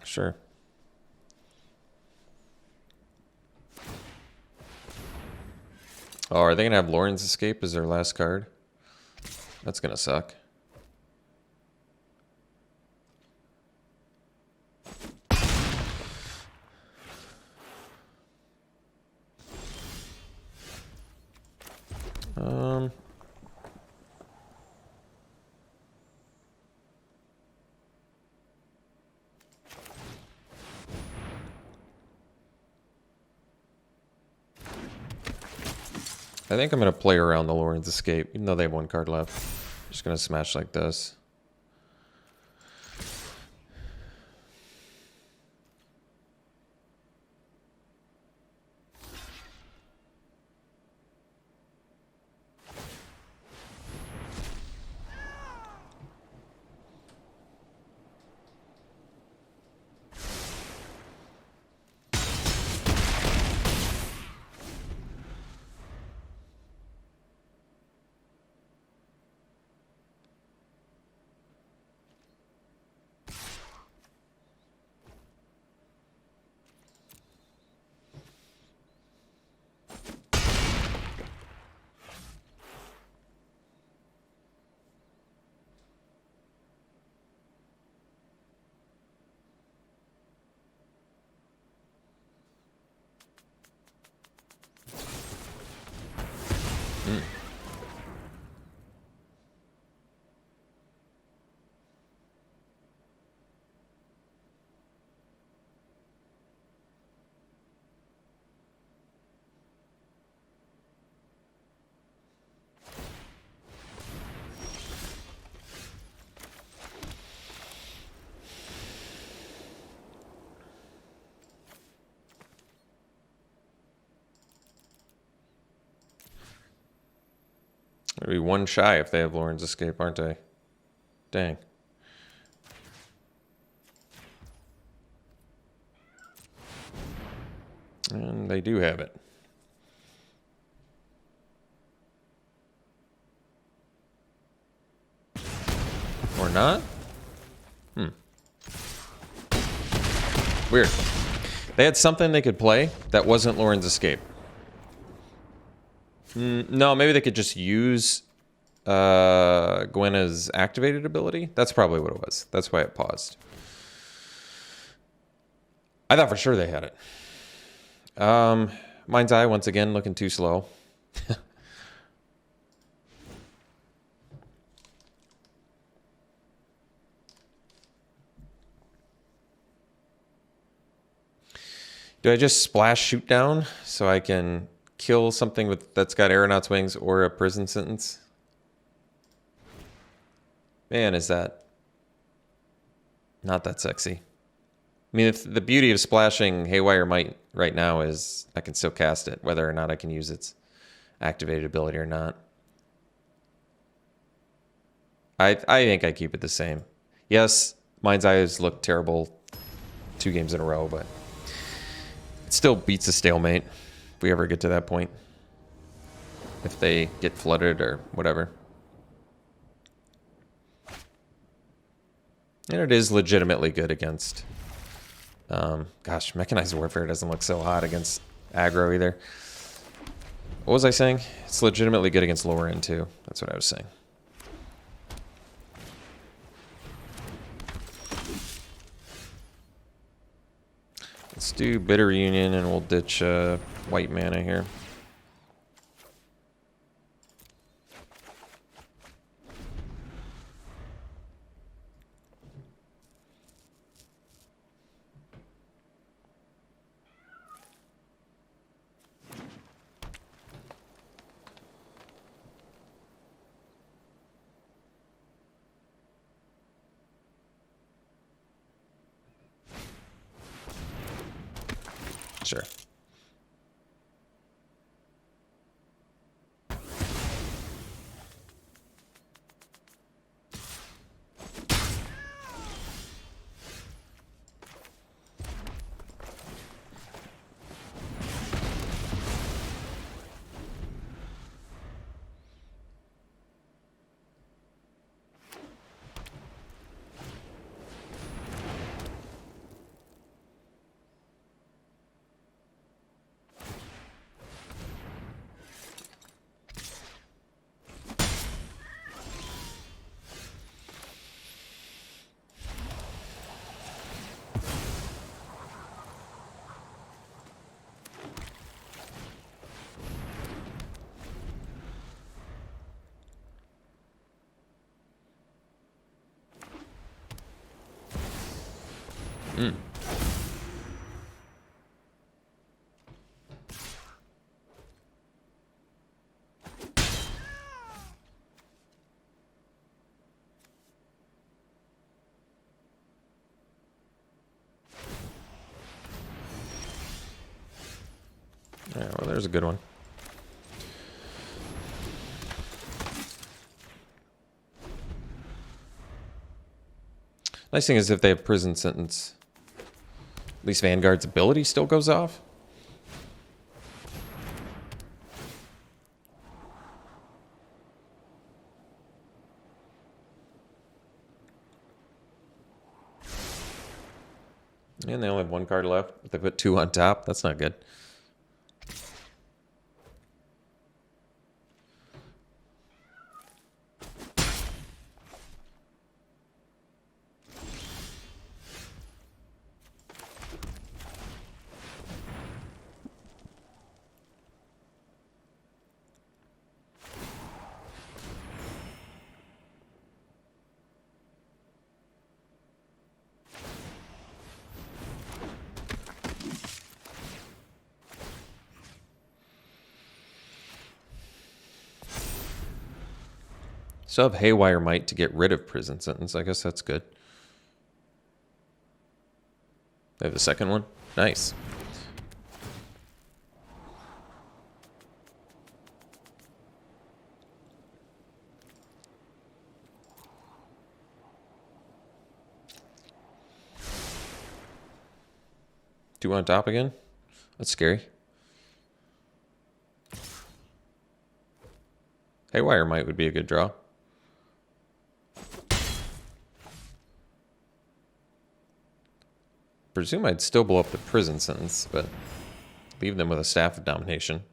Sure. Oh, are they going to have Lauren's Escape as their last card? That's going to suck. I think I'm going to play around the Lauren's Escape, even though they have 1 card left. I'm just going to smash like this. They'll be 1 shy if they have Lauren's Escape, aren't they? Dang. And they do have it. Or not? Weird. They had something they could play that wasn't Lauren's Escape. No, maybe they could just use Gwenna's activated ability. That's probably what it was. That's why it paused. I thought for sure they had it. Mind's Eye, once again, looking too slow. Do I just splash shoot down so I can kill something that's got Aeronaut's Wings or a prison sentence? Man, is that not that sexy. I mean, the beauty of splashing Haywire Might right now is I can still cast it, whether or not I can use its activated ability or not. I think I keep it the same. Yes, Mind's Eye has looked terrible 2 games in a row, but it still beats a stalemate if we ever get to that point. If they get flooded or whatever. And it is legitimately good against... gosh, Mechanized Warfare doesn't look so hot against aggro either. What was I saying? It's legitimately good against lower end too. That's what I was saying. Let's do Bitter Union and we'll ditch white mana here. Sure. Mm. Yeah, well, there's a good one. Nice thing is if they have prison sentence, at least Vanguard's ability still goes off. And they only have one card left, but they put 2 on top. That's not good. Still have Haywire Might to get rid of prison sentence. I guess that's good. They have the second one. Nice. Two on top again? That's scary. Haywire Might would be a good draw. Presume I'd still blow up the prison sentence, but leave them with a Staff of Domination.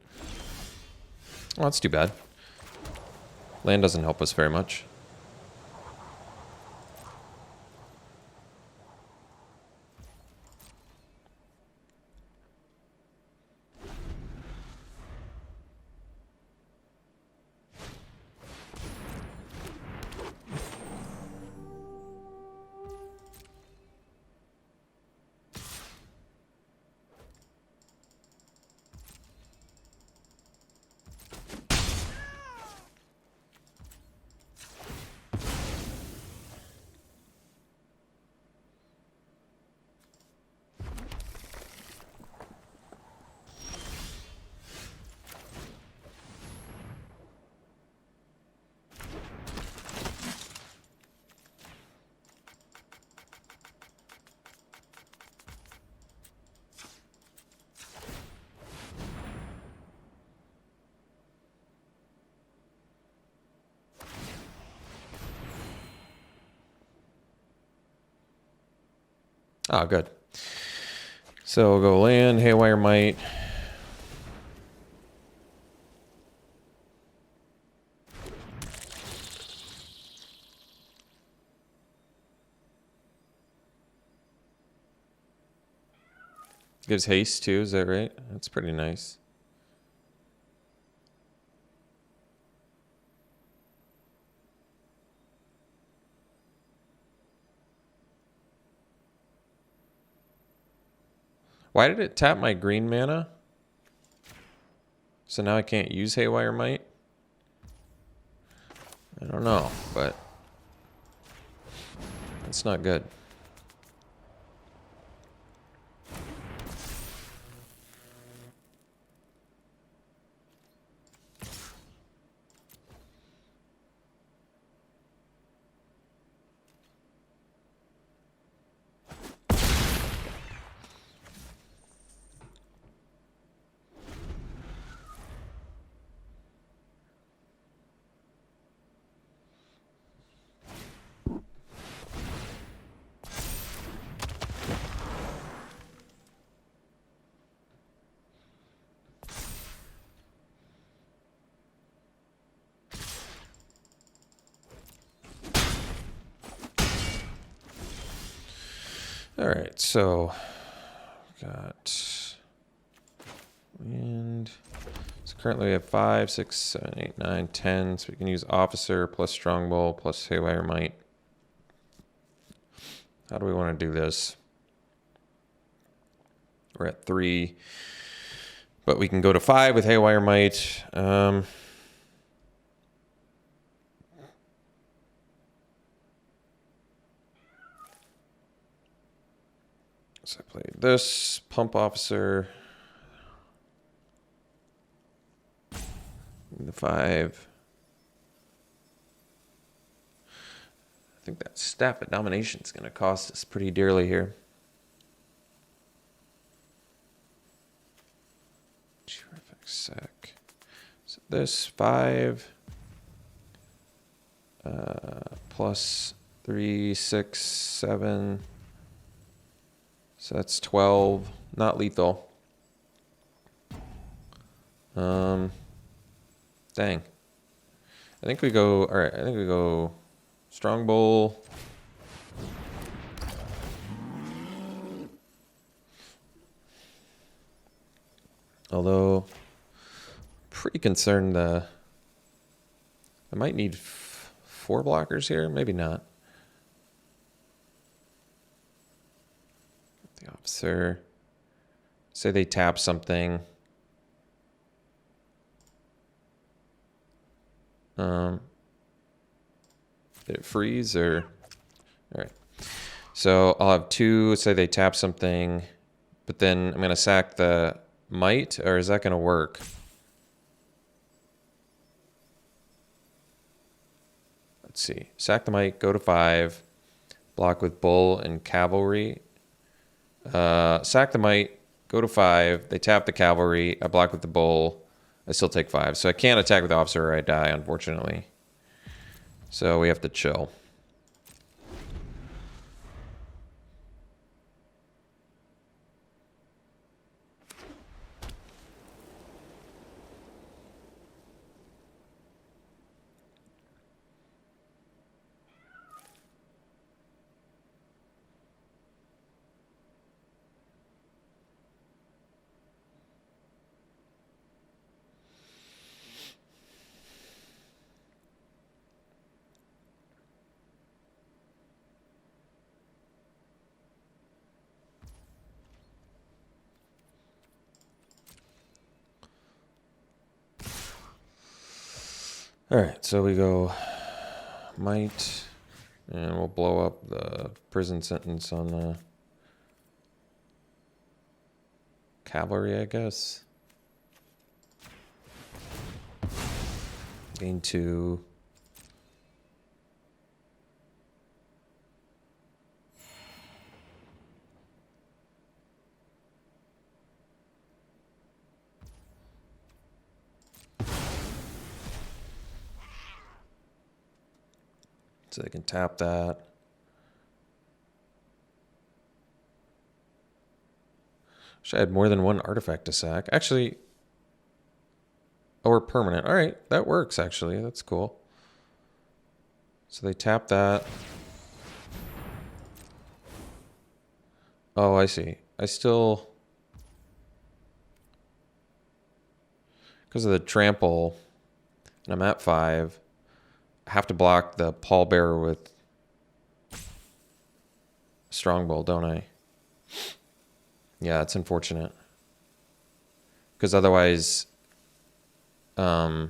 Oh, that's too bad. Land doesn't help us very much. Oh, good. So we'll go land, Haywire Might. Gives haste too, is that right? That's pretty nice. Why did it tap my green mana? So now I can't use Haywire Might? I don't know, but it's not good. All right, so got and so currently we have 5, 6, 7, 8, 9, 10. So we can use Officer plus Strongbow plus Haywire Might. How do we want to do this? We're at 3, but we can go to 5 with Haywire Might. So I played this Pump Officer. The 5. I think that Staff of Domination is going to cost us pretty dearly here. Terrific sec. So this 5 plus 3, 6, 7. So that's 12. Not lethal. Dang. I think we go. All right. I think we go Strongbow. Although, pretty concerned. I might need 4 blockers here. Maybe not. The Officer. Say they tap something. Did it freeze or? All right. So I'll have 2. Say they tap something, but then I'm gonna sack the Might, or is that gonna work? Let's see. Sack the Might. Go to 5. Block with Bull and Cavalry. Sack the Might. Go to 5. They tap the Cavalry. I block with the Bull. I still take 5. So I can't attack with the Officer or I die, unfortunately. So we have to chill. All right, so we go Might, and we'll blow up the prison sentence on Cavalry, I guess. Gain 2. So they can tap that. Wish I had more than 1 artifact to sack. Actually, or permanent. All right, that works, actually. That's cool. So they tap that. Oh, I see. I still... Because of the trample, and I'm at 5, I have to block the pallbearer with Strongbow, don't I? Yeah, it's unfortunate. Because otherwise, yeah,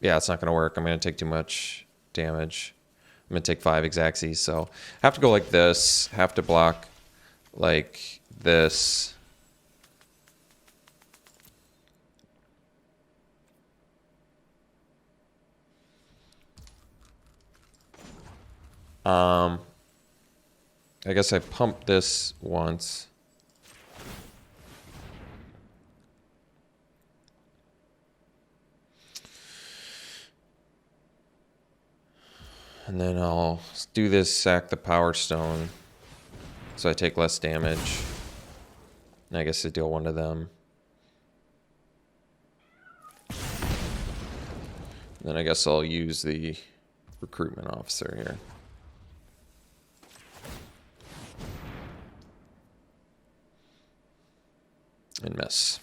it's not going to work. I'm going to take too much damage. I'm going to take 5 Exacxies. So I have to go like this. Have to block like this. I guess I pumped this once. And then I'll do this, sack the Power Stone, so I take less damage. And I guess I deal 1 to them. And then I guess I'll use the Recruitment Officer here. Bonus.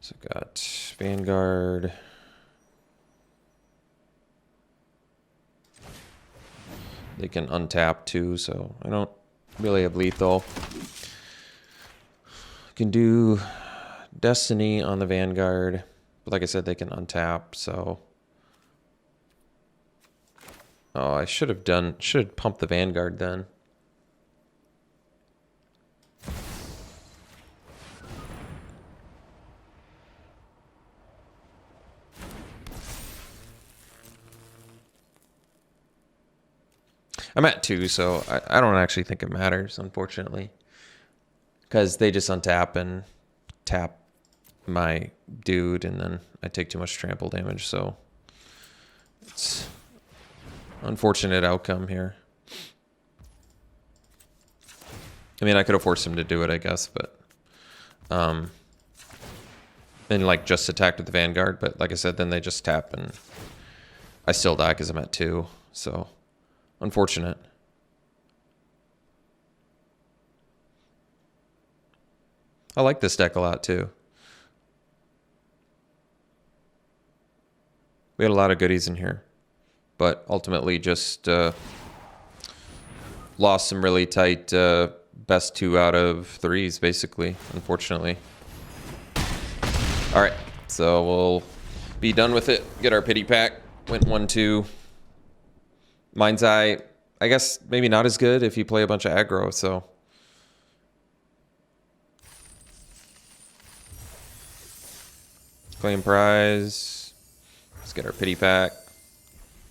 So got Vanguard. They can untap too, so I don't really have lethal. Can do Destiny on the Vanguard, but like I said, they can untap, so. Oh, I should have pumped the Vanguard then. I'm at 2, so I don't actually think it matters, unfortunately. Because they just untap and tap my dude, and then I take too much trample damage, so it's unfortunate outcome here. I mean, I could have forced him to do it, I guess, but and like just attacked with the Vanguard, but like I said, then they just tap and I still die because I'm at 2, so unfortunate. I like this deck a lot too. We had a lot of goodies in here, but ultimately just lost some really tight best 2 out of 3s, basically, unfortunately. All right, so we'll be done with it. Get our pity pack. Went 1-2. Mind's Eye, I guess maybe not as good if you play a bunch of aggro, so. Claim prize. Let's get our pity pack.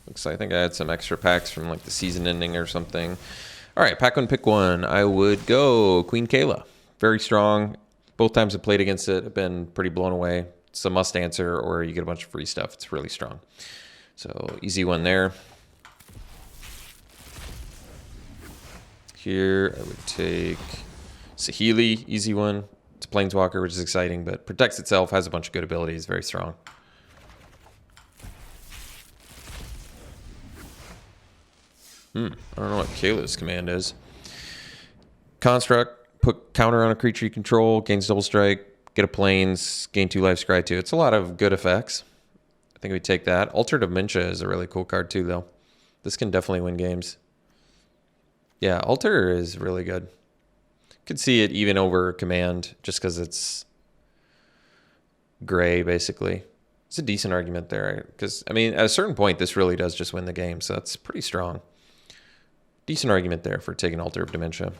Looks like I think I had some extra packs from like the season ending or something. All right, pack 1, pick 1. I would go Queen Kayla. Very strong. Both times I played against it, I've been pretty blown away. It's a must answer, or you get a bunch of free stuff. It's really strong. So easy one there. Here I would take Saheeli, easy one. It's a Planeswalker, which is exciting, but protects itself, has a bunch of good abilities, very strong. I don't know what Kayla's command is. Construct, put counter on a creature you control, gains double strike, get a planes, gain 2 life, scry 2. It's a lot of good effects. I think we take that. Alter Dementia is a really cool card too, though. This can definitely win games. Yeah, Alter is really good. Could see it even over command just because it's gray, basically. It's a decent argument there. Because, I mean, at a certain point, this really does just win the game. So that's pretty strong. Decent argument there for taking Alter of Dementia.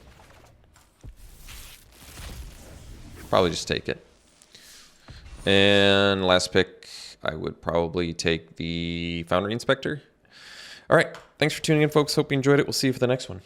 Probably just take it. And last pick, I would probably take the Foundry Inspector. All right. Thanks for tuning in, folks. Hope you enjoyed it. We'll see you for the next one.